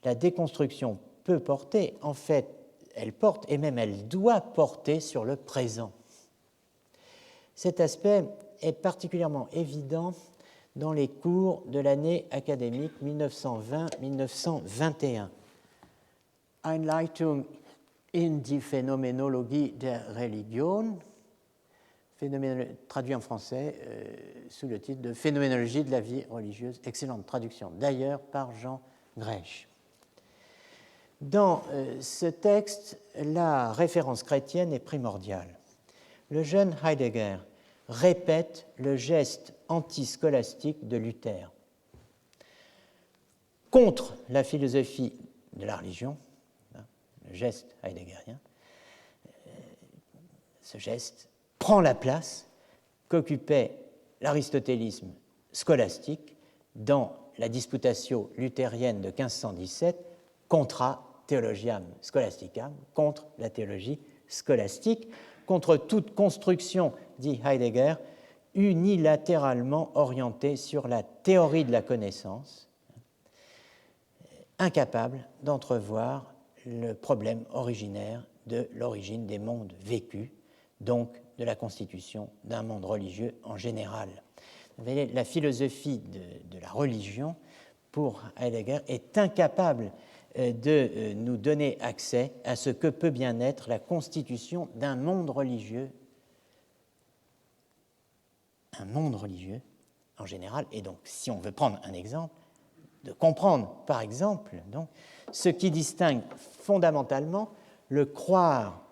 La déconstruction peut porter, en fait, elle porte et même elle doit porter sur le présent. Cet aspect est particulièrement évident dans les cours de l'année académique 1920-1921. Einleitung in die Phänomenologie der Religion, traduit en français sous le titre de Phénoménologie de la vie religieuse, excellente traduction d'ailleurs par Jean Grèche. Dans ce texte, la référence chrétienne est primordiale. Le jeune Heidegger répète le geste antiscolastique de Luther contre la philosophie de la religion, le geste heideggerien. Ce geste prend la place qu'occupait l'aristotélisme scolastique dans la Disputatio luthérienne de 1517 contra theologiam scholasticam, contre la théologie scolastique, contre toute construction, dit Heidegger, unilatéralement orientée sur la théorie de la connaissance, incapable d'entrevoir le problème originaire de l'origine des mondes vécus, donc de la constitution d'un monde religieux en général. La philosophie de la religion, pour Heidegger, est incapable de nous donner accès à ce que peut bien être la constitution d'un monde religieux, un monde religieux en général, et donc, si on veut prendre un exemple, de comprendre, par exemple, donc, ce qui distingue fondamentalement le croire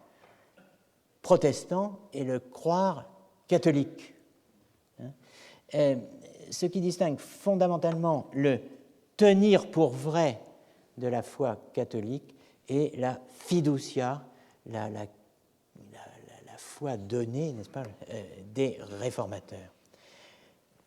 protestant et le croire catholique. Ce qui distingue fondamentalement le tenir pour vrai de la foi catholique et la fiducia, la foi donnée, n'est-ce pas, des réformateurs.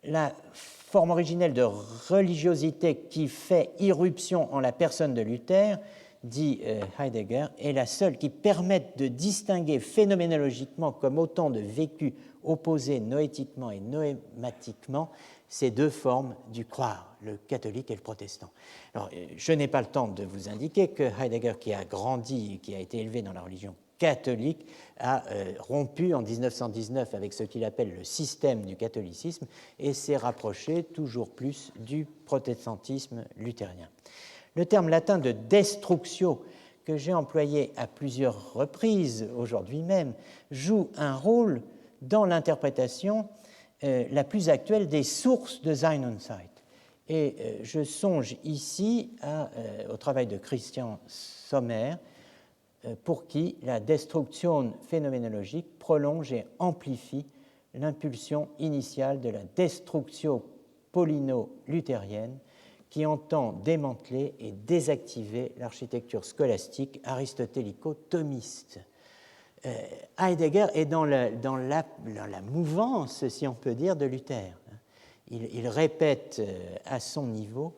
La forme originelle de religiosité qui fait irruption en la personne de Luther, dit Heidegger, est la seule qui permette de distinguer phénoménologiquement comme autant de vécus opposés noétiquement et noématiquement ces deux formes du croire, le catholique et le protestant. Alors, je n'ai pas le temps de vous indiquer que Heidegger, qui a grandi et qui a été élevé dans la religion catholique, a rompu en 1919 avec ce qu'il appelle le système du catholicisme et s'est rapproché toujours plus du protestantisme luthérien. Le terme latin de destructio, que j'ai employé à plusieurs reprises aujourd'hui même, joue un rôle dans l'interprétation la plus actuelle des sources de Sein und Zeit. Et je songe ici au travail de Christian Sommer, pour qui la destruction phénoménologique prolonge et amplifie l'impulsion initiale de la destructio paulino-luthérienne qui entend démanteler et désactiver l'architecture scolastique aristotélico-thomiste. Heidegger est dans la mouvance, si on peut dire, de Luther. Il répète à son niveau,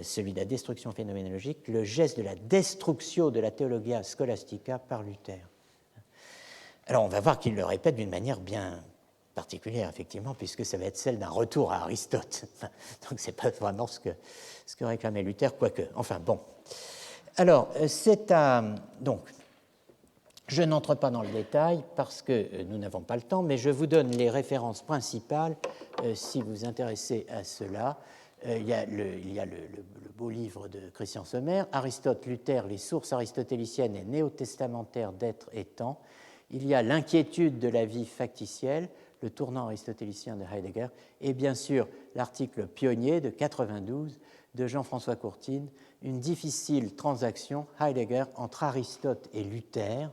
celui de la destruction phénoménologique, le geste de la destructio de la Theologia Scholastica par Luther. Alors on va voir qu'il le répète d'une manière bien particulière, effectivement, puisque ça va être celle d'un retour à Aristote. Donc ce n'est pas vraiment ce que réclamait Luther, quoique. Enfin bon. Alors, donc, je n'entre pas dans le détail parce que nous n'avons pas le temps, mais je vous donne les références principales si vous vous intéressez à cela. Il y a le beau livre de Christian Sommer, Aristote, Luther, les sources aristotéliciennes et néo-testamentaires d'être et temps. Il y a l'inquiétude de la vie factitielle, le tournant aristotélicien de Heidegger, et bien sûr l'article pionnier de 92 de Jean-François Courtine, une difficile transaction Heidegger entre Aristote et Luther,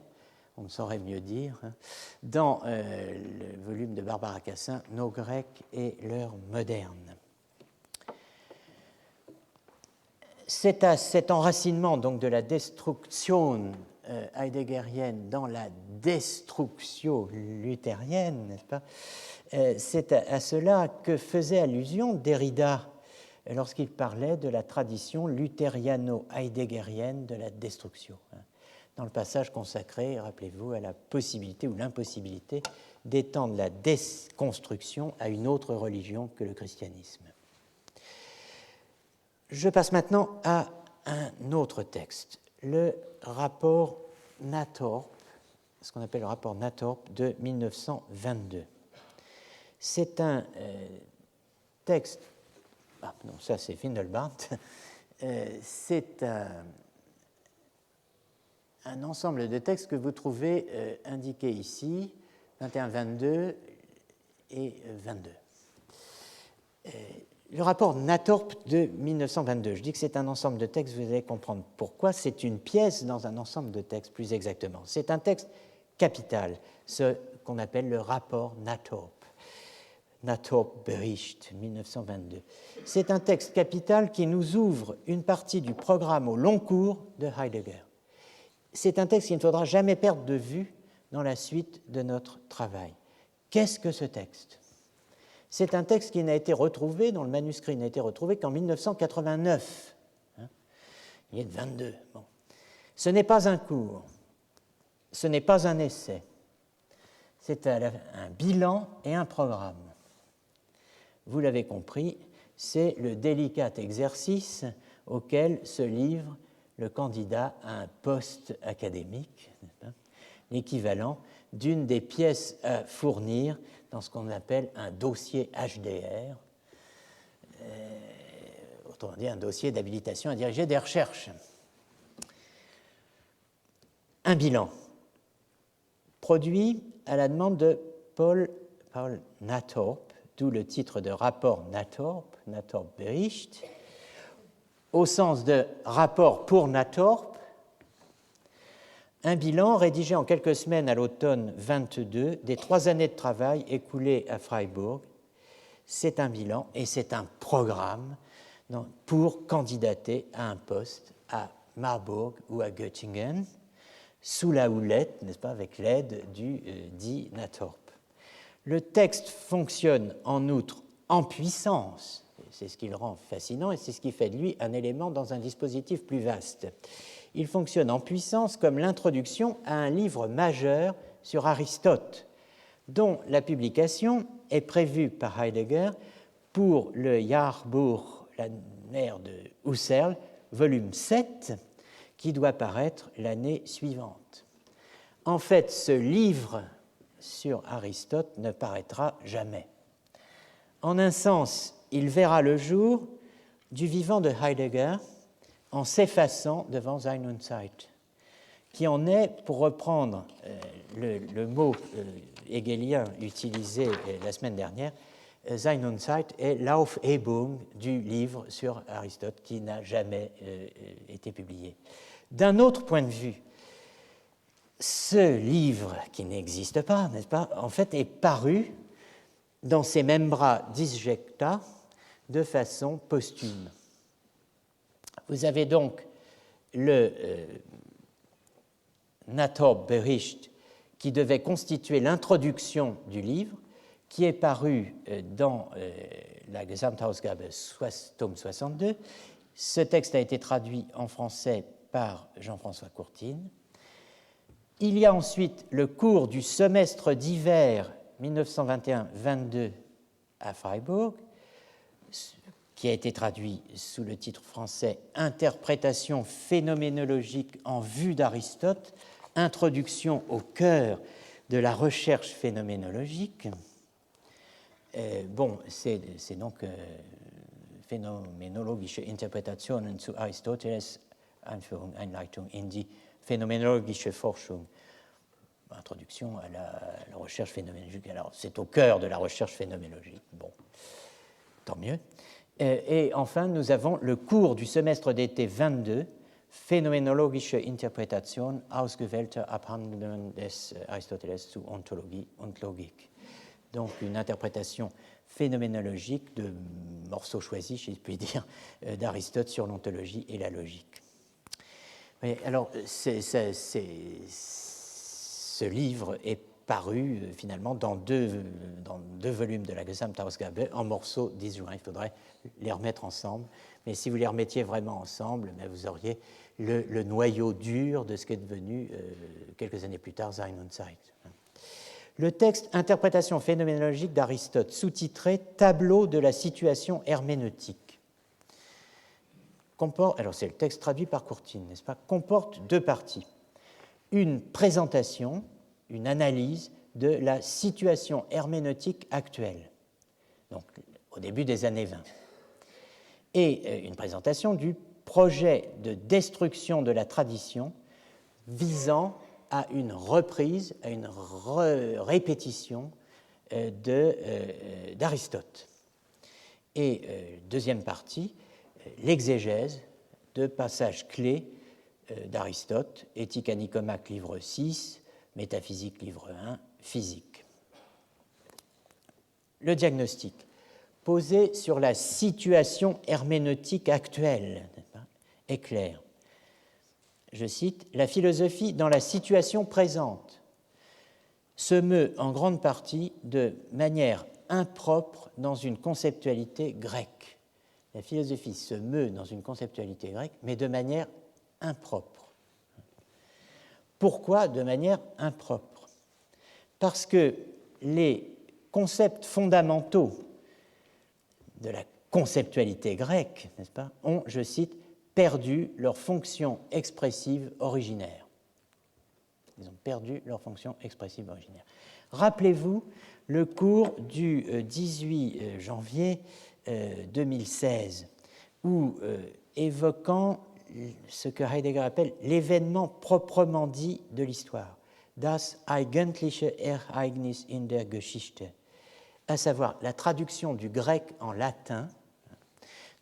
on ne saurait mieux dire, dans le volume de Barbara Cassin, Nos Grecs et l'heure moderne. C'est à cet enracinement donc de la destruction heideggerienne dans la destructio luthérienne, n'est-ce pas? C'est à cela que faisait allusion Derrida lorsqu'il parlait de la tradition luthériano-heideggerienne de la destructio, dans le passage consacré, rappelez-vous, à la possibilité ou l'impossibilité d'étendre la déconstruction à une autre religion que le christianisme. Je passe maintenant à un autre texte, le rapport Nathorp, ce qu'on appelle le rapport Nathorp de 1922. C'est un texte, non, ça c'est Findelbart, c'est un ensemble de textes que vous trouvez indiqués ici, 21, 22 et 22. Le rapport Nathorp de 1922, je dis que c'est un ensemble de textes, vous allez comprendre pourquoi. C'est une pièce dans un ensemble de textes, plus exactement. C'est un texte capital, ce qu'on appelle le rapport Nathorp. Nathorp-Bericht, 1922. C'est un texte capital qui nous ouvre une partie du programme au long cours de Heidegger. C'est un texte qu'il ne faudra jamais perdre de vue dans la suite de notre travail. Qu'est-ce que ce texte ? C'est un texte qui n'a été retrouvé, dont le manuscrit n'a été retrouvé qu'en 1989. Il est de 22. Bon. Ce n'est pas un cours, ce n'est pas un essai, c'est un bilan et un programme. Vous l'avez compris, c'est le délicat exercice auquel se livre le candidat à un poste académique, l'équivalent d'une des pièces à fournir dans ce qu'on appelle un dossier HDR, autrement dit un dossier d'habilitation à diriger des recherches. Un bilan produit à la demande de Paul Nathorp, d'où le titre de rapport Nathorp, Nathorp-Bericht, au sens de rapport pour Nathorp, un bilan rédigé en quelques semaines à l'automne 22 des 3 années de travail écoulées à Freiburg. C'est un bilan et c'est un programme pour candidater à un poste à Marburg ou à Göttingen, sous la houlette, n'est-ce pas, avec l'aide du dit Nathorp. Le texte fonctionne en outre en puissance, c'est ce qui le rend fascinant et c'est ce qui fait de lui un élément dans un dispositif plus vaste. Il fonctionne en puissance comme l'introduction à un livre majeur sur Aristote, dont la publication est prévue par Heidegger pour le Jahrbuch, l'annaire de Husserl, volume 7, qui doit paraître l'année suivante. En fait, ce livre sur Aristote ne paraîtra jamais. En un sens, il verra le jour du vivant de Heidegger en s'effaçant devant Sein und Zeit, qui en est, pour reprendre le mot hegelien utilisé la semaine dernière, Sein und Zeit est l'Aufhebung du livre sur Aristote qui n'a jamais été publié. D'un autre point de vue, ce livre qui n'existe pas, n'est-ce pas, en fait est paru dans ces membra disjecta de façon posthume. Vous avez donc le Nathorp-Bericht qui devait constituer l'introduction du livre, qui est paru dans la Gesamtausgabe tome 62. Ce texte a été traduit en français par Jean-François Courtine. Il y a ensuite le cours du semestre d'hiver 1921-22 à Freiburg, qui a été traduit sous le titre français « Interprétation phénoménologique en vue d'Aristote, introduction au cœur de la recherche phénoménologique ». C'est donc Phänomenologische Interpretationen zu Aristoteles, Einführung, Einleitung in die phänoménologische Forschung. Introduction à la recherche phénoménologique. Alors, c'est au cœur de la recherche phénoménologique. Bon, tant mieux. Et enfin, nous avons le cours du semestre d'été 22, Phänomenologische Interpretation ausgewählter Abhandlungen des Aristoteles zu Ontologie und Logik. Donc, une interprétation phénoménologique de morceaux choisis, si je puis dire, d'Aristote sur l'ontologie et la logique. Oui, alors, ce livre est paru finalement dans deux volumes de la Gesamtausgabe en morceaux disjoints. Il faudrait les remettre ensemble. Mais si vous les remettiez vraiment ensemble, vous auriez le noyau dur de ce qui est devenu, quelques années plus tard, Sein und Zeit. Le texte « Interprétation phénoménologique d'Aristote », sous-titré « Tableau de la situation herméneutique », comporte, alors c'est le texte traduit par Courtine, n'est-ce pas, comporte deux parties. Une présentation, une analyse de la situation herméneutique actuelle, donc au début des années 20, et une présentation du projet de destruction de la tradition visant à une reprise, à une répétition d'Aristote. Et deuxième partie, l'exégèse de passages clés d'Aristote, Éthique à Nicomaque, livre 6, Métaphysique, livre 1, Physique. Le diagnostic posé sur la situation herméneutique actuelle est clair. Je cite, « La philosophie dans la situation présente se meut en grande partie de manière impropre dans une conceptualité grecque. » La philosophie se meut dans une conceptualité grecque, mais de manière impropre. Pourquoi de manière impropre? Parce que les concepts fondamentaux de la conceptualité grecque, n'est-ce pas, ont, je cite, perdu leur fonction expressive originaire. Ils ont perdu leur fonction expressive originaire. Rappelez-vous le cours du 18 janvier 2016, où, évoquant ce que Heidegger appelle l'événement proprement dit de l'histoire, das eigentliche Ereignis in der Geschichte, à savoir la traduction du grec en latin,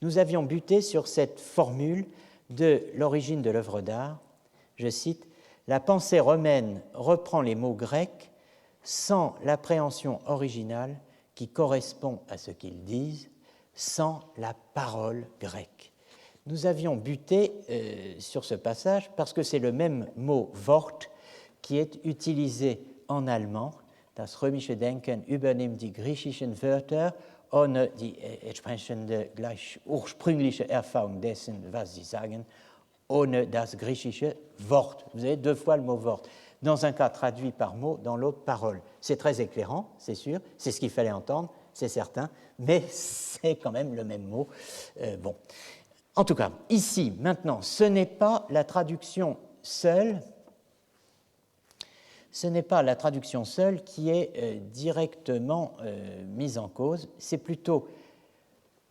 nous avions buté sur cette formule de l'origine de l'œuvre d'art, je cite, « La pensée romaine reprend les mots grecs sans l'appréhension originale qui correspond à ce qu'ils disent, sans la parole grecque. » Nous avions buté sur ce passage parce que c'est le même mot « Wort » qui est utilisé en allemand. Das römische Denken übernimmt die griechischen Wörter ohne die entsprechende ursprüngliche Erfahrung dessen, was sie sagen, ohne das griechische Wort. Vous avez deux fois le mot Wort. Dans un cas traduit par mot, dans l'autre parole. C'est très éclairant, c'est sûr, c'est ce qu'il fallait entendre, c'est certain, mais c'est quand même le même mot. Bon. En tout cas, ici, maintenant, ce n'est pas la traduction seule. Ce n'est pas la traduction seule qui est directement mise en cause, c'est plutôt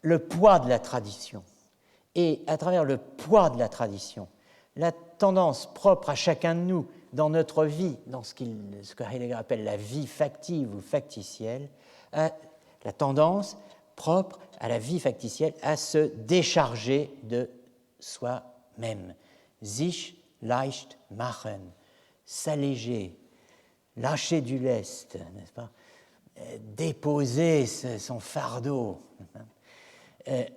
le poids de la tradition. Et à travers le poids de la tradition, la tendance propre à chacun de nous dans notre vie, dans ce que Heidegger appelle la vie factive ou factitielle, la tendance propre à la vie factitielle à se décharger de soi-même. Sich leicht machen, s'alléger, lâcher du lest, n'est-ce pas? Déposer son fardeau,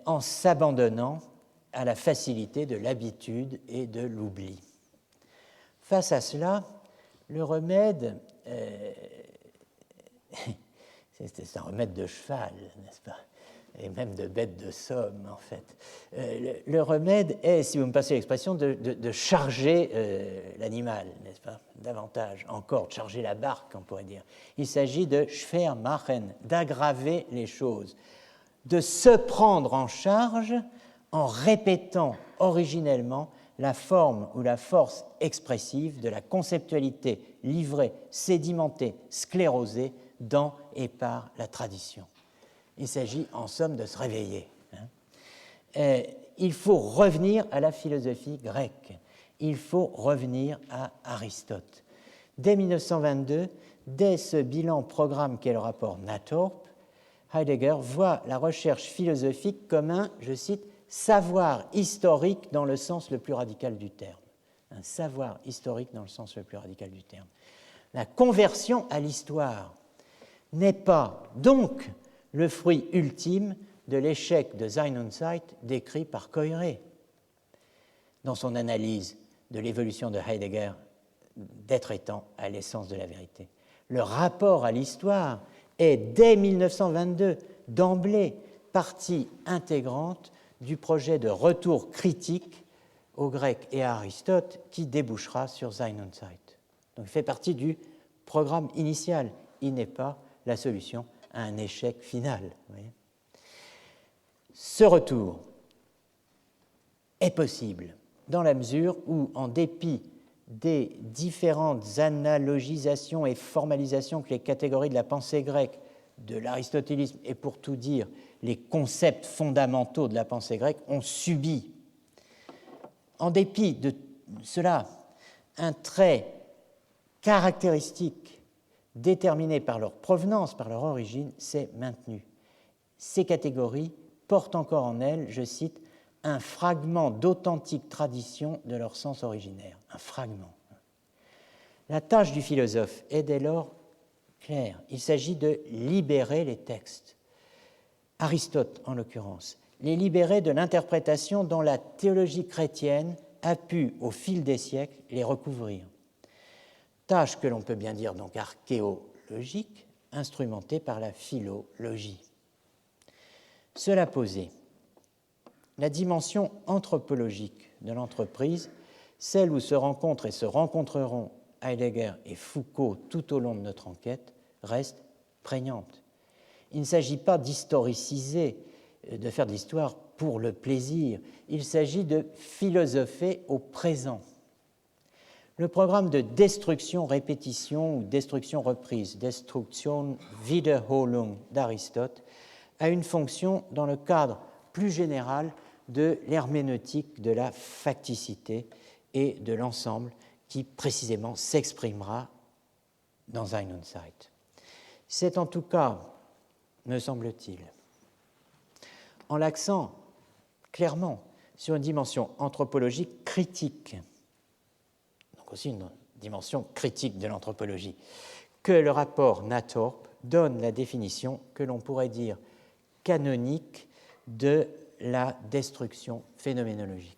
en s'abandonnant à la facilité de l'habitude et de l'oubli. Face à cela, le remède c'est un remède de cheval, n'est-ce pas? Et même de bête de somme, en fait. Le remède est, si vous me passez l'expression, de charger l'animal, n'est-ce pas? Davantage encore, de charger la barque, on pourrait dire. Il s'agit de schwermachen, d'aggraver les choses, de se prendre en charge en répétant originellement la forme ou la force expressive de la conceptualité livrée, sédimentée, sclérosée dans et par la tradition. Il s'agit en somme de se réveiller. Il faut revenir à la philosophie grecque. Il faut revenir à Aristote. Dès 1922, dès ce bilan programme qu'est le rapport Nathorp, Heidegger voit la recherche philosophique comme un, je cite, savoir historique dans le sens le plus radical du terme. Un savoir historique dans le sens le plus radical du terme. La conversion à l'histoire n'est pas donc le fruit ultime de l'échec de Sein und Zeit décrit par Koyré dans son analyse de l'évolution de Heidegger d'être étant à l'essence de la vérité. Le rapport à l'histoire est, dès 1922, d'emblée, partie intégrante du projet de retour critique au grec et à Aristote qui débouchera sur Sein und Zeit. Donc il fait partie du programme initial. Il n'est pas la solution à un échec final. Vous voyez. Ce retour est possible dans la mesure où, en dépit des différentes analogisations et formalisations que les catégories de la pensée grecque, de l'aristotélisme et pour tout dire, les concepts fondamentaux de la pensée grecque ont subi, en dépit de cela, un trait caractéristique déterminé par leur provenance, par leur origine, s'est maintenu. Ces catégories portent encore en elles, je cite, un fragment d'authentique tradition de leur sens originaire. Un fragment. La tâche du philosophe est dès lors claire. Il s'agit de libérer les textes. Aristote, en l'occurrence, les libérer de l'interprétation dont la théologie chrétienne a pu, au fil des siècles, les recouvrir. Tâche que l'on peut bien dire donc archéologique, instrumentée par la philologie. Cela posé, la dimension anthropologique de l'entreprise, celle où se rencontrent et se rencontreront Heidegger et Foucault tout au long de notre enquête, reste prégnante. Il ne s'agit pas d'historiciser, de faire de l'histoire pour le plaisir, il s'agit de philosopher au présent. Le programme de destruction-répétition ou destruction-reprise, Destruction Wiederholung d'Aristote, a une fonction dans le cadre plus général de l'herméneutique de la facticité et de l'ensemble qui précisément s'exprimera dans Sein und Zeit. C'est en tout cas, me semble-t-il, en l'accent clairement sur une dimension anthropologique critique, donc aussi une dimension critique de l'anthropologie, que le rapport Nathorp donne la définition que l'on pourrait dire canonique de la destruction phénoménologique.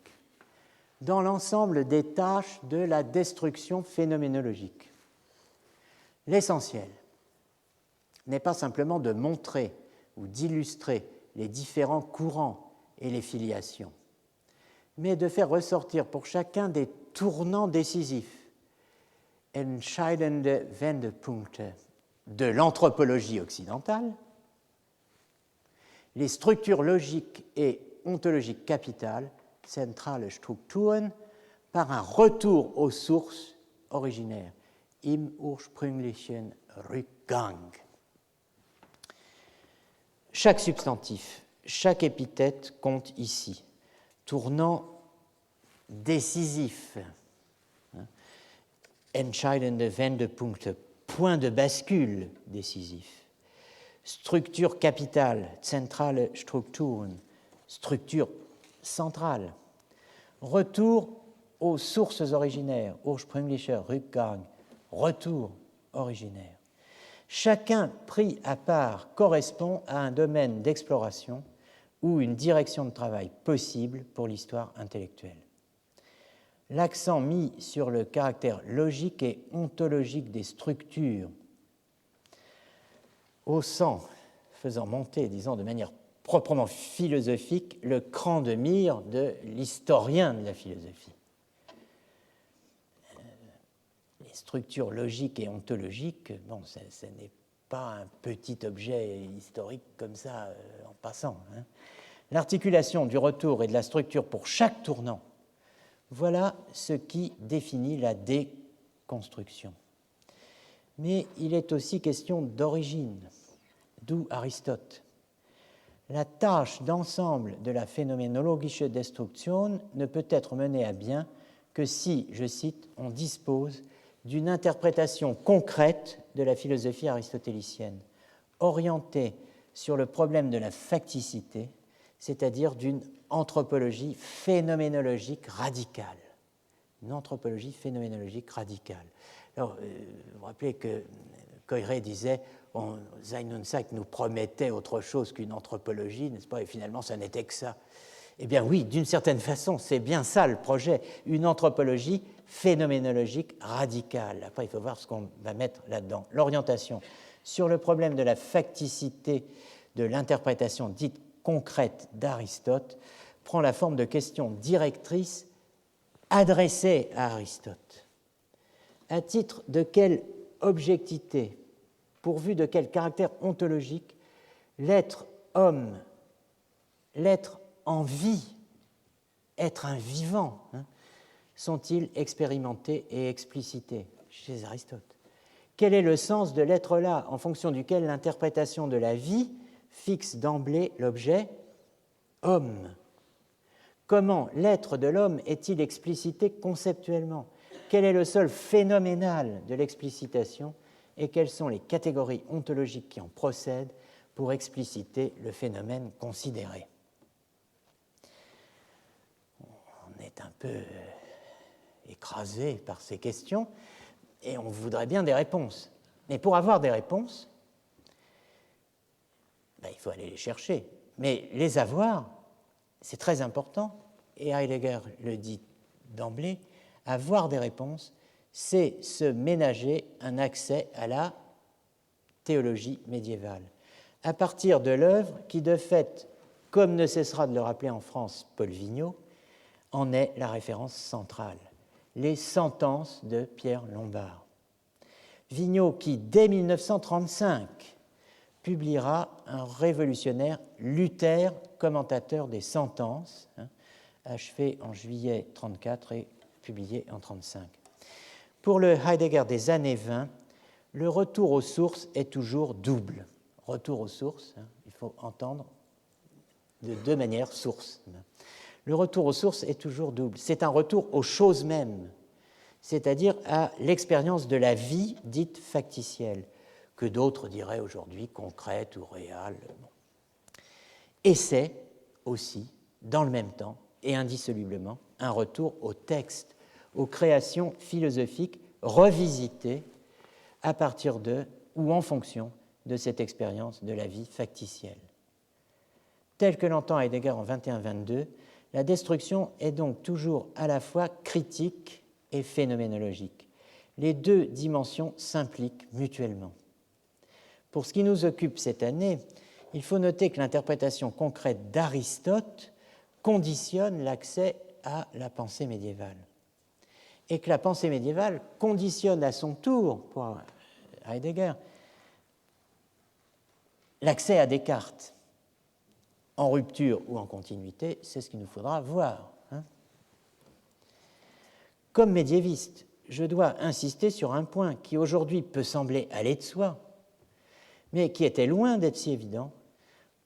Dans l'ensemble des tâches de la destruction phénoménologique, l'essentiel n'est pas simplement de montrer ou d'illustrer les différents courants et les filiations, mais de faire ressortir pour chacun des tournants décisifs, entscheidende Wendepunkte, de l'anthropologie occidentale, les structures logiques et ontologiques capitales, centrale Strukturen, par un retour aux sources originaires, im ursprünglichen Rückgang. Chaque substantif, chaque épithète compte ici. Tournant décisif, entscheidende Wendepunkte, point de bascule décisif. Structure capitale, zentrale Strukturen, structure centrale. Retour aux sources originaires, ursprünglicher Rückgang, retour originaire. Chacun pris à part correspond à un domaine d'exploration ou une direction de travail possible pour l'histoire intellectuelle. l'accent mis sur le caractère logique et ontologique des structures, haussant, faisant monter, disons, de manière proprement philosophique, le cran de mire de l'historien de la philosophie. Les structures logiques et ontologiques, bon, ce n'est pas un petit objet historique comme ça, en passant. L'articulation du retour et de la structure pour chaque tournant, voilà ce qui définit la déconstruction. Mais il est aussi question d'origine, d'où Aristote. La tâche d'ensemble de la phénoménologische Destruktion ne peut être menée à bien que si, je cite, on dispose d'une interprétation concrète de la philosophie aristotélicienne, orientée sur le problème de la facticité, c'est-à-dire d'une anthropologie phénoménologique radicale. Une anthropologie phénoménologique radicale. Alors, vous vous rappelez que Coiré disait Sein und Zeit nous promettait autre chose qu'une anthropologie, n'est-ce pas? Et finalement, ça n'était que ça. Eh bien oui, d'une certaine façon, c'est bien ça le projet, une anthropologie phénoménologique radicale. Après, il faut voir ce qu'on va mettre là-dedans. L'orientation sur le problème de la facticité de l'interprétation dite concrète d'Aristote prend la forme de questions directrices adressées à Aristote. À titre de quelle objectivité, pourvu de quel caractère ontologique, l'être homme, l'être en vie, être un vivant, sont-ils expérimentés et explicités chez Aristote? Quel est le sens de l'être-là en fonction duquel l'interprétation de la vie fixe d'emblée l'objet homme? Comment l'être de l'homme est-il explicité conceptuellement? Quel est le sol phénoménal de l'explicitation et quelles sont les catégories ontologiques qui en procèdent pour expliciter le phénomène considéré? On est un peu écrasé par ces questions et on voudrait bien des réponses. Mais pour avoir des réponses, il faut aller les chercher. Mais les avoir, c'est très important, et Heidegger le dit d'emblée, avoir des réponses, c'est se ménager un accès à la théologie médiévale, à partir de l'œuvre qui, de fait, comme ne cessera de le rappeler en France Paul Vigneault, en est la référence centrale, les sentences de Pierre Lombard. Vigneault qui, dès 1935, publiera un révolutionnaire Luther, commentateur des sentences, achevé en juillet 1934 et publié en 1935. Pour le Heidegger des années 20, le retour aux sources est toujours double. Retour aux sources, il faut entendre de deux manières, source. Le retour aux sources est toujours double. C'est un retour aux choses mêmes, c'est-à-dire à l'expérience de la vie dite factitielle, que d'autres diraient aujourd'hui concrète ou réelle. Et c'est aussi, dans le même temps et indissolublement, un retour au texte, aux créations philosophiques revisitées à partir de ou en fonction de cette expérience de la vie factitielle. Telle que l'entend Heidegger en 21-22, la destruction est donc toujours à la fois critique et phénoménologique. Les deux dimensions s'impliquent mutuellement. Pour ce qui nous occupe cette année, il faut noter que l'interprétation concrète d'Aristote conditionne l'accès à la pensée médiévale. Et que la pensée médiévale conditionne à son tour, pour Heidegger, l'accès à Descartes. En rupture ou en continuité, c'est ce qu'il nous faudra voir. Comme médiéviste, je dois insister sur un point qui aujourd'hui peut sembler aller de soi, mais qui était loin d'être si évident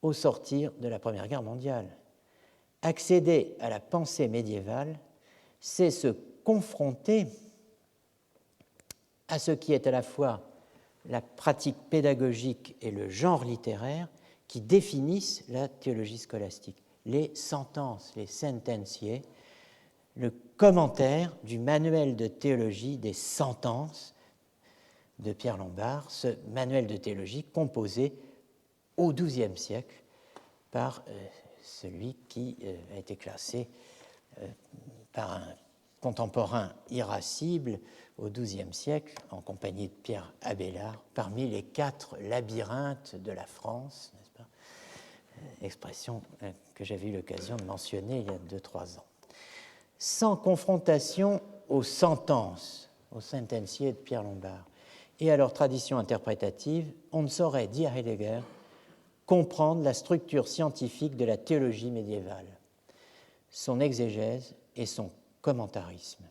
au sortir de la Première Guerre mondiale. Accéder à la pensée médiévale, c'est se confronter à ce qui est à la fois la pratique pédagogique et le genre littéraire qui définissent la théologie scolastique. Les sentences, les sententiae, le commentaire du manuel de théologie des sentences de Pierre Lombard, ce manuel de théologie composé au XIIe siècle par celui qui a été classé par un contemporain irascible au XIIe siècle, en compagnie de Pierre Abélard, parmi les 4 labyrinthes de la France, n'est-ce pas? Expression que j'avais eu l'occasion de mentionner il y a 2-3 ans. Sans confrontation aux sentences, aux sentenciers de Pierre Lombard, et à leur tradition interprétative, on ne saurait, dit Heidegger, comprendre la structure scientifique de la théologie médiévale, son exégèse et son commentarisme.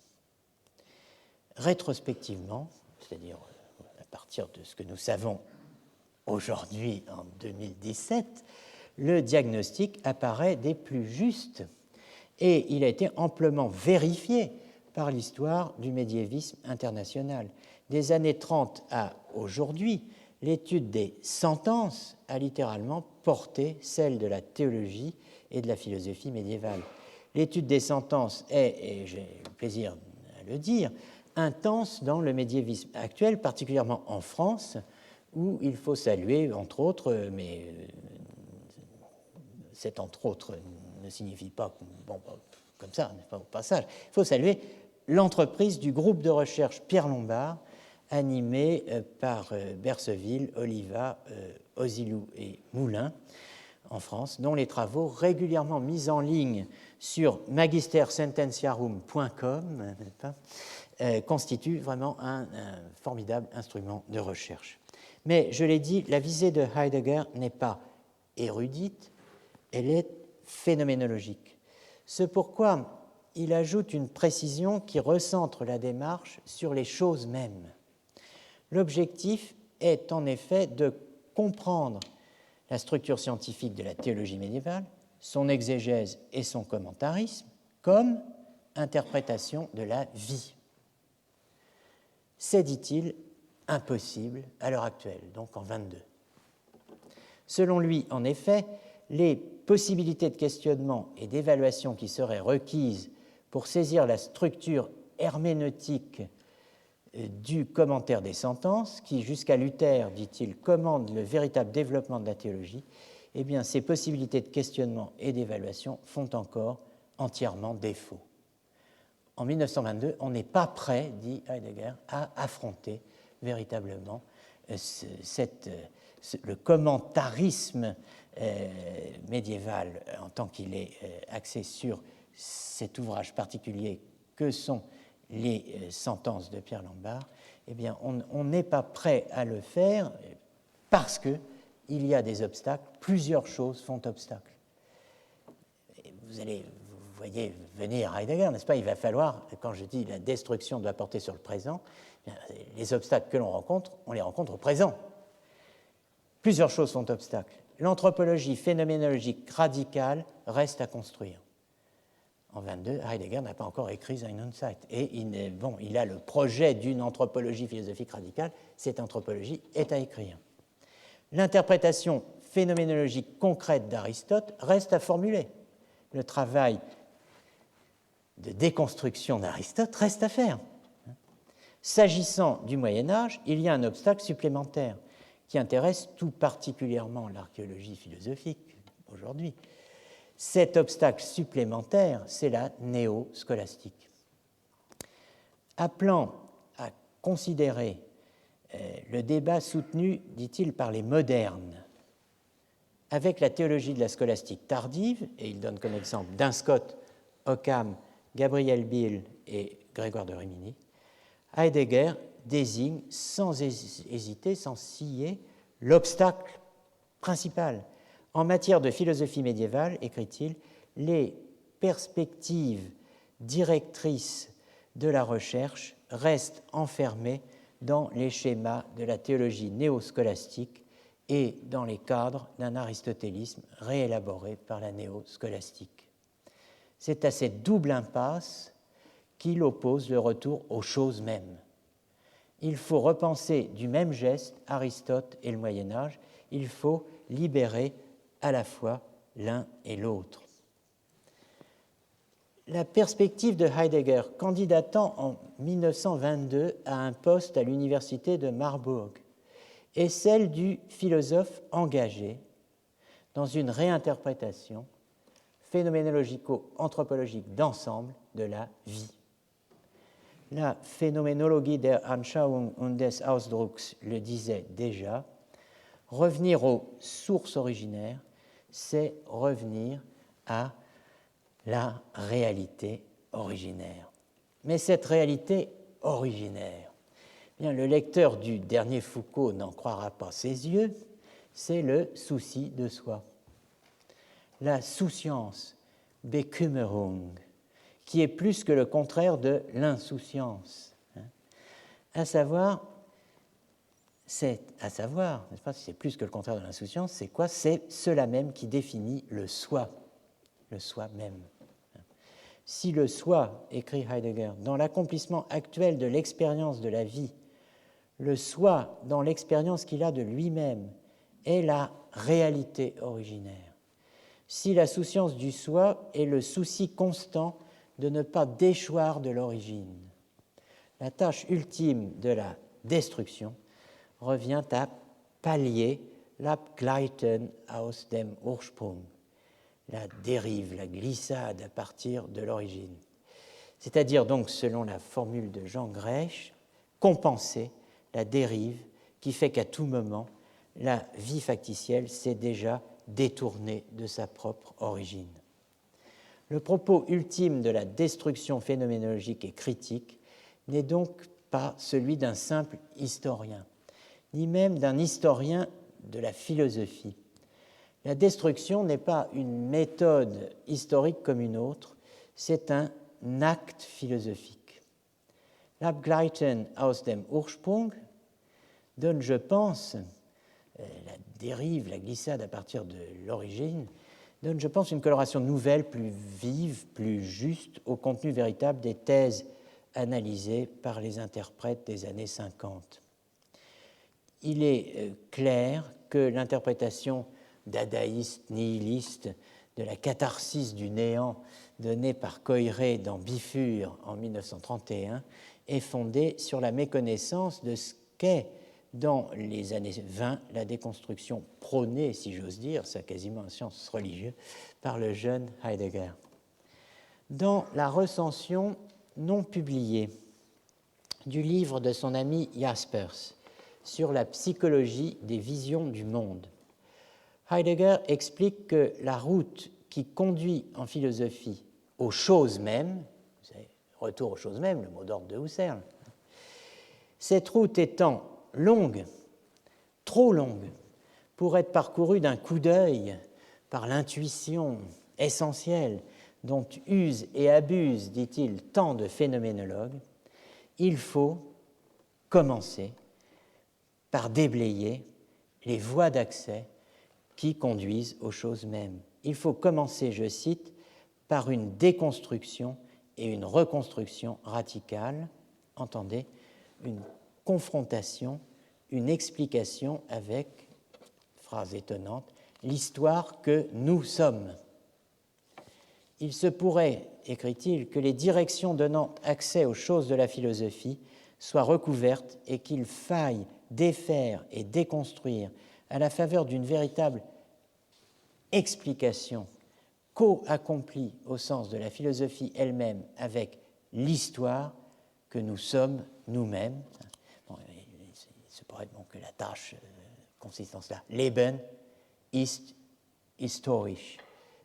Rétrospectivement, c'est-à-dire à partir de ce que nous savons aujourd'hui en 2017, le diagnostic apparaît des plus justes et il a été amplement vérifié par l'histoire du médiévisme international. Des années 30 à aujourd'hui, l'étude des sentences a littéralement porté celle de la théologie et de la philosophie médiévale. L'étude des sentences est, et j'ai le plaisir à le dire, intense dans le médiévisme actuel, particulièrement en France, où il faut saluer, entre autres, mais cet entre autres ne signifie pas comme ça, pas au passage, il faut saluer l'entreprise du groupe de recherche Pierre Lombard, animé par Berseville, Oliva, Osilou et Moulin, en France, dont les travaux régulièrement mis en ligne sur magistersententiarum.com constituent vraiment un formidable instrument de recherche. Mais, je l'ai dit, la visée de Heidegger n'est pas érudite, elle est phénoménologique. C'est pourquoi il ajoute une précision qui recentre la démarche sur les choses mêmes. L'objectif est en effet de comprendre la structure scientifique de la théologie médiévale, son exégèse et son commentarisme, comme interprétation de la vie. C'est, dit-il, impossible à l'heure actuelle, donc en 22. Selon lui, en effet, les possibilités de questionnement et d'évaluation qui seraient requises pour saisir la structure herméneutique du commentaire des sentences, qui, jusqu'à Luther, dit-il, commande le véritable développement de la théologie, eh bien, ces possibilités de questionnement et d'évaluation font encore entièrement défaut. En 1922, on n'est pas prêt, dit Heidegger, à affronter véritablement le commentarisme médiéval en tant qu'il est axé sur cet ouvrage particulier que sont les sentences de Pierre Lombard. Eh bien, on n'est pas prêt à le faire parce qu'il y a des obstacles, plusieurs choses font obstacle. Vous voyez venir Heidegger, n'est-ce pas? Il va falloir, quand je dis la destruction doit porter sur le présent, les obstacles que l'on rencontre, on les rencontre au présent. Plusieurs choses font obstacle. L'anthropologie phénoménologique radicale reste à construire. En 22, Heidegger n'a pas encore écrit Sein und Zeit. Et il a le projet d'une anthropologie philosophique radicale. Cette anthropologie est à écrire. L'interprétation phénoménologique concrète d'Aristote reste à formuler. Le travail de déconstruction d'Aristote reste à faire. S'agissant du Moyen-Âge, il y a un obstacle supplémentaire qui intéresse tout particulièrement l'archéologie philosophique aujourd'hui. Cet obstacle supplémentaire, c'est la néo-scolastique. Appelant à considérer le débat soutenu, dit-il, par les modernes, avec la théologie de la scolastique tardive, et il donne comme exemple Dunscott, Occam, Gabriel Biel et Grégoire de Rimini, Heidegger désigne sans hésiter, sans scier, l'obstacle principal. En matière de philosophie médiévale, écrit-il, les perspectives directrices de la recherche restent enfermées dans les schémas de la théologie néoscolastique et dans les cadres d'un aristotélisme réélaboré par la néoscolastique. C'est à cette double impasse qu'il oppose le retour aux choses mêmes. Il faut repenser du même geste Aristote et le Moyen-Âge, il faut libérer à la fois l'un et l'autre. La perspective de Heidegger, candidatant en 1922 à un poste à l'université de Marbourg, est celle du philosophe engagé dans une réinterprétation phénoménologico-anthropologique d'ensemble de la vie. La Phänomenologie der Anschauung und des Ausdrucks le disait déjà, revenir aux sources originaires, c'est revenir à la réalité originaire. Mais cette réalité originaire, bien, le lecteur du dernier Foucault n'en croira pas ses yeux, c'est le souci de soi. La souciance, Bekümmerung, qui est plus que le contraire de l'insouciance. À savoir, n'est-ce pas, si c'est plus que le contraire de l'insouciance, c'est quoi? C'est cela même qui définit le soi même. Si le soi, écrit Heidegger, dans l'accomplissement actuel de l'expérience de la vie, le soi dans l'expérience qu'il a de lui-même est la réalité originaire, si la souciance du soi est le souci constant de ne pas déchoir de l'origine, la tâche ultime de la destruction revient à pallier l'Abgleiten aus dem Ursprung, la dérive, la glissade à partir de l'origine. C'est-à-dire donc, selon la formule de Jean Grech, compenser la dérive qui fait qu'à tout moment, la vie factitielle s'est déjà détournée de sa propre origine. Le propos ultime de la destruction phénoménologique et critique n'est donc pas celui d'un simple historien, ni même d'un historien de la philosophie. La destruction n'est pas une méthode historique comme une autre, c'est un acte philosophique. L'Abgleiten aus dem Ursprung donne, je pense, la dérive, la glissade à partir de l'origine, donne, je pense, une coloration nouvelle, plus vive, plus juste au contenu véritable des thèses analysées par les interprètes des années 50. Il est clair que l'interprétation dadaïste, nihiliste de la catharsis du néant donnée par Coiré dans Bifur en 1931 est fondée sur la méconnaissance de ce qu'est, dans les années 20, la déconstruction prônée, si j'ose dire, c'est quasiment un sens religieux, par le jeune Heidegger. Dans la recension non publiée du livre de son ami Jaspers sur la psychologie des visions du monde, Heidegger explique que la route qui conduit en philosophie aux choses mêmes, vous savez, retour aux choses mêmes, le mot d'ordre de Husserl, cette route étant longue, trop longue, pour être parcourue d'un coup d'œil par l'intuition essentielle dont usent et abusent, dit-il, tant de phénoménologues, il faut commencer par déblayer les voies d'accès qui conduisent aux choses mêmes. Il faut commencer, je cite, par une déconstruction et une reconstruction radicale, entendez, une confrontation, une explication avec, phrase étonnante, l'histoire que nous sommes. Il se pourrait, écrit-il, que les directions donnant accès aux choses de la philosophie soient recouvertes et qu'il faille défaire et déconstruire à la faveur d'une véritable explication co-accomplie au sens de la philosophie elle-même avec l'histoire que nous sommes nous-mêmes. Bon, il se pourrait donc que la tâche consiste en cela. Leben ist historisch,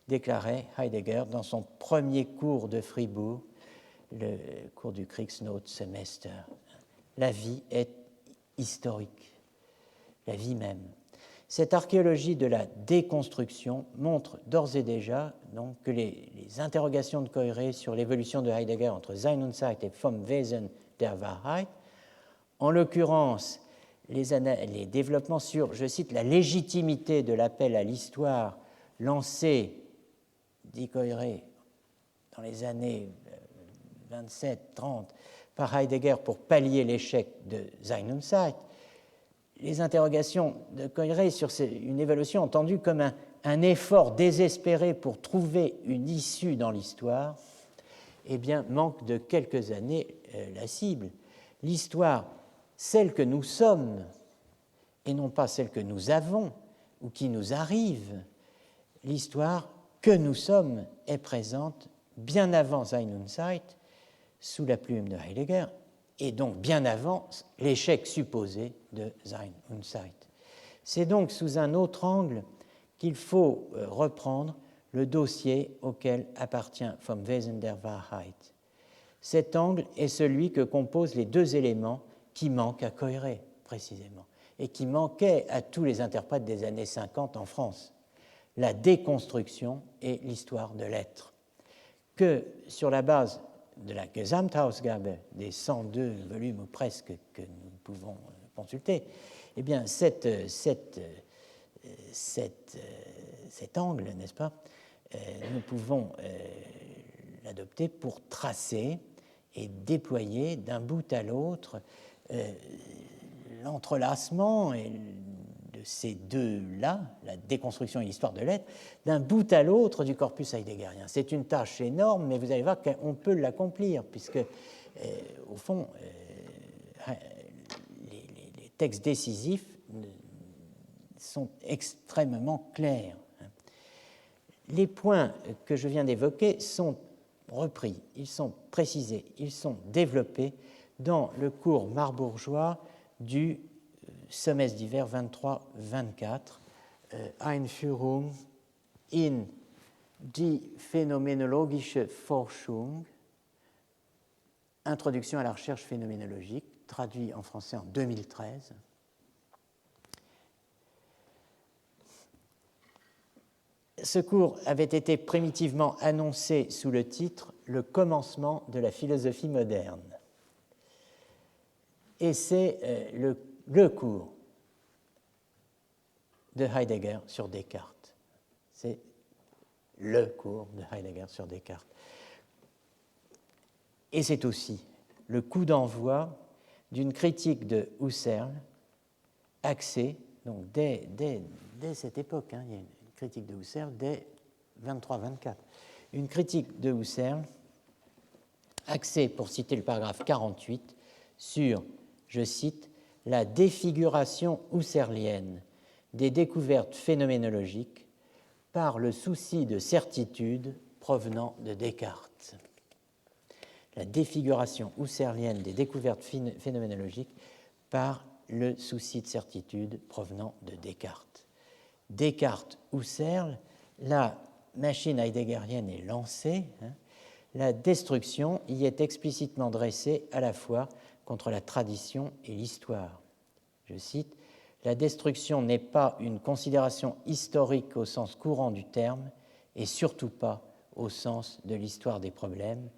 déclarait Heidegger dans son premier cours de Fribourg, le cours du Kriegsnotsemester. La vie est historique, la vie même. Cette archéologie de la déconstruction montre d'ores et déjà donc, que les interrogations de Coiré sur l'évolution de Heidegger entre Sein und Zeit et Vom Wesen der Wahrheit, en l'occurrence les développements sur, je cite, la légitimité de l'appel à l'histoire lancé, dit Coiré, dans les années 27-30 par Heidegger pour pallier l'échec de Sein und Zeit, les interrogations de Coiré sur une évolution entendue comme un effort désespéré pour trouver une issue dans l'histoire, eh bien, manque de quelques années la cible. L'histoire, celle que nous sommes, et non pas celle que nous avons ou qui nous arrive, l'histoire que nous sommes est présente bien avant Sein und Zeit, sous la plume de Heidegger, et donc bien avant l'échec supposé de Sein und Zeit. C'est donc sous un autre angle qu'il faut reprendre le dossier auquel appartient Vom Wesen der Wahrheit. Cet angle est celui que composent les deux éléments qui manquent à Coiré, précisément, et qui manquaient à tous les interprètes des années 50 en France, la déconstruction et l'histoire de l'être. Que sur la base de la Gesamtausgabe des 102 volumes ou presque que nous pouvons consulter, eh bien cet angle, n'est-ce pas, nous pouvons l'adopter pour tracer et déployer d'un bout à l'autre l'entrelacement de ces deux-là, la déconstruction et l'histoire de l'être, d'un bout à l'autre du corpus heideggerien. C'est une tâche énorme, mais vous allez voir qu'on peut l'accomplir, puisque, au fond, les textes décisifs sont extrêmement clairs. Les points que je viens d'évoquer sont repris, ils sont précisés, ils sont développés dans le cours marbourgeois du semestre d'hiver 23-24, Einführung in die phänomenologische Forschung, Introduction à la recherche phénoménologique, traduit en français en 2013. Ce cours avait été primitivement annoncé sous le titre « Le commencement de la philosophie moderne ». Et c'est le cours de Heidegger sur Descartes. C'est le cours de Heidegger sur Descartes. Et c'est aussi le coup d'envoi d'une critique de Husserl axée, donc dès cette époque, il y a une critique de Husserl dès 23-24, une critique de Husserl axée, pour citer le paragraphe 48, sur, je cite, la défiguration husserlienne des découvertes phénoménologiques par le souci de certitude provenant de Descartes. La défiguration husserlienne des découvertes phénoménologiques par le souci de certitude provenant de Descartes. Descartes-Husserl, la machine heideggerienne est lancée, la destruction y est explicitement dressée à la fois contre la tradition et l'histoire. Je cite, « La destruction n'est pas une considération historique au sens courant du terme et surtout pas au sens de l'histoire des problèmes,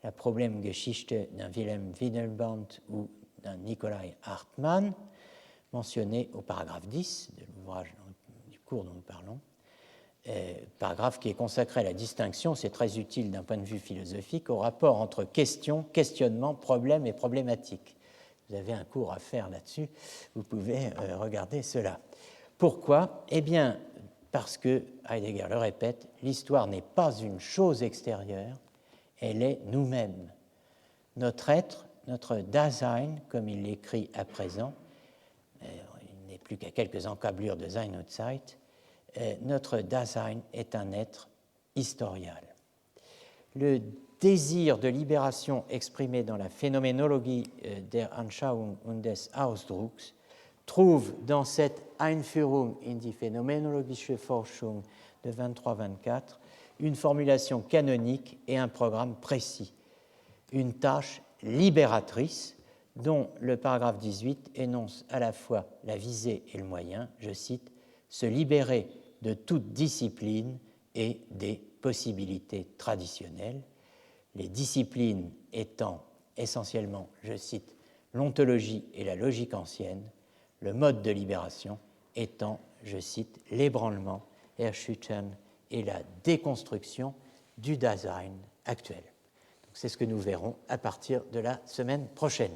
la Problemgeschichte d'un Wilhelm Windelband ou d'un Nikolai Hartmann, mentionné au paragraphe 10 de l'ouvrage du cours dont nous parlons, paragraphe qui est consacré à la distinction, c'est très utile d'un point de vue philosophique, au rapport entre question, questionnement, problème et problématique. Vous avez un cours à faire là-dessus, vous pouvez regarder cela. Pourquoi ? Eh bien, parce que, Heidegger le répète, l'histoire n'est pas une chose extérieure, elle est nous-mêmes. Notre être, notre Dasein, comme il l'écrit à présent, il n'est plus qu'à quelques encablures de Sein und Zeit, notre Dasein est un être historial. Le désir de libération exprimé dans la Phänomenologie der Anschauung und des Ausdrucks trouve dans cette Einführung in die phänomenologische Forschung de 23-24 une formulation canonique et un programme précis, une tâche libératrice dont le paragraphe 18 énonce à la fois la visée et le moyen, je cite, « se libérer de toute discipline et des possibilités traditionnelles », les disciplines étant essentiellement, je cite, l'ontologie et la logique ancienne, le mode de libération étant, je cite, l'ébranlement, Erschüttern, et la déconstruction du Dasein actuel. C'est ce que nous verrons à partir de la semaine prochaine.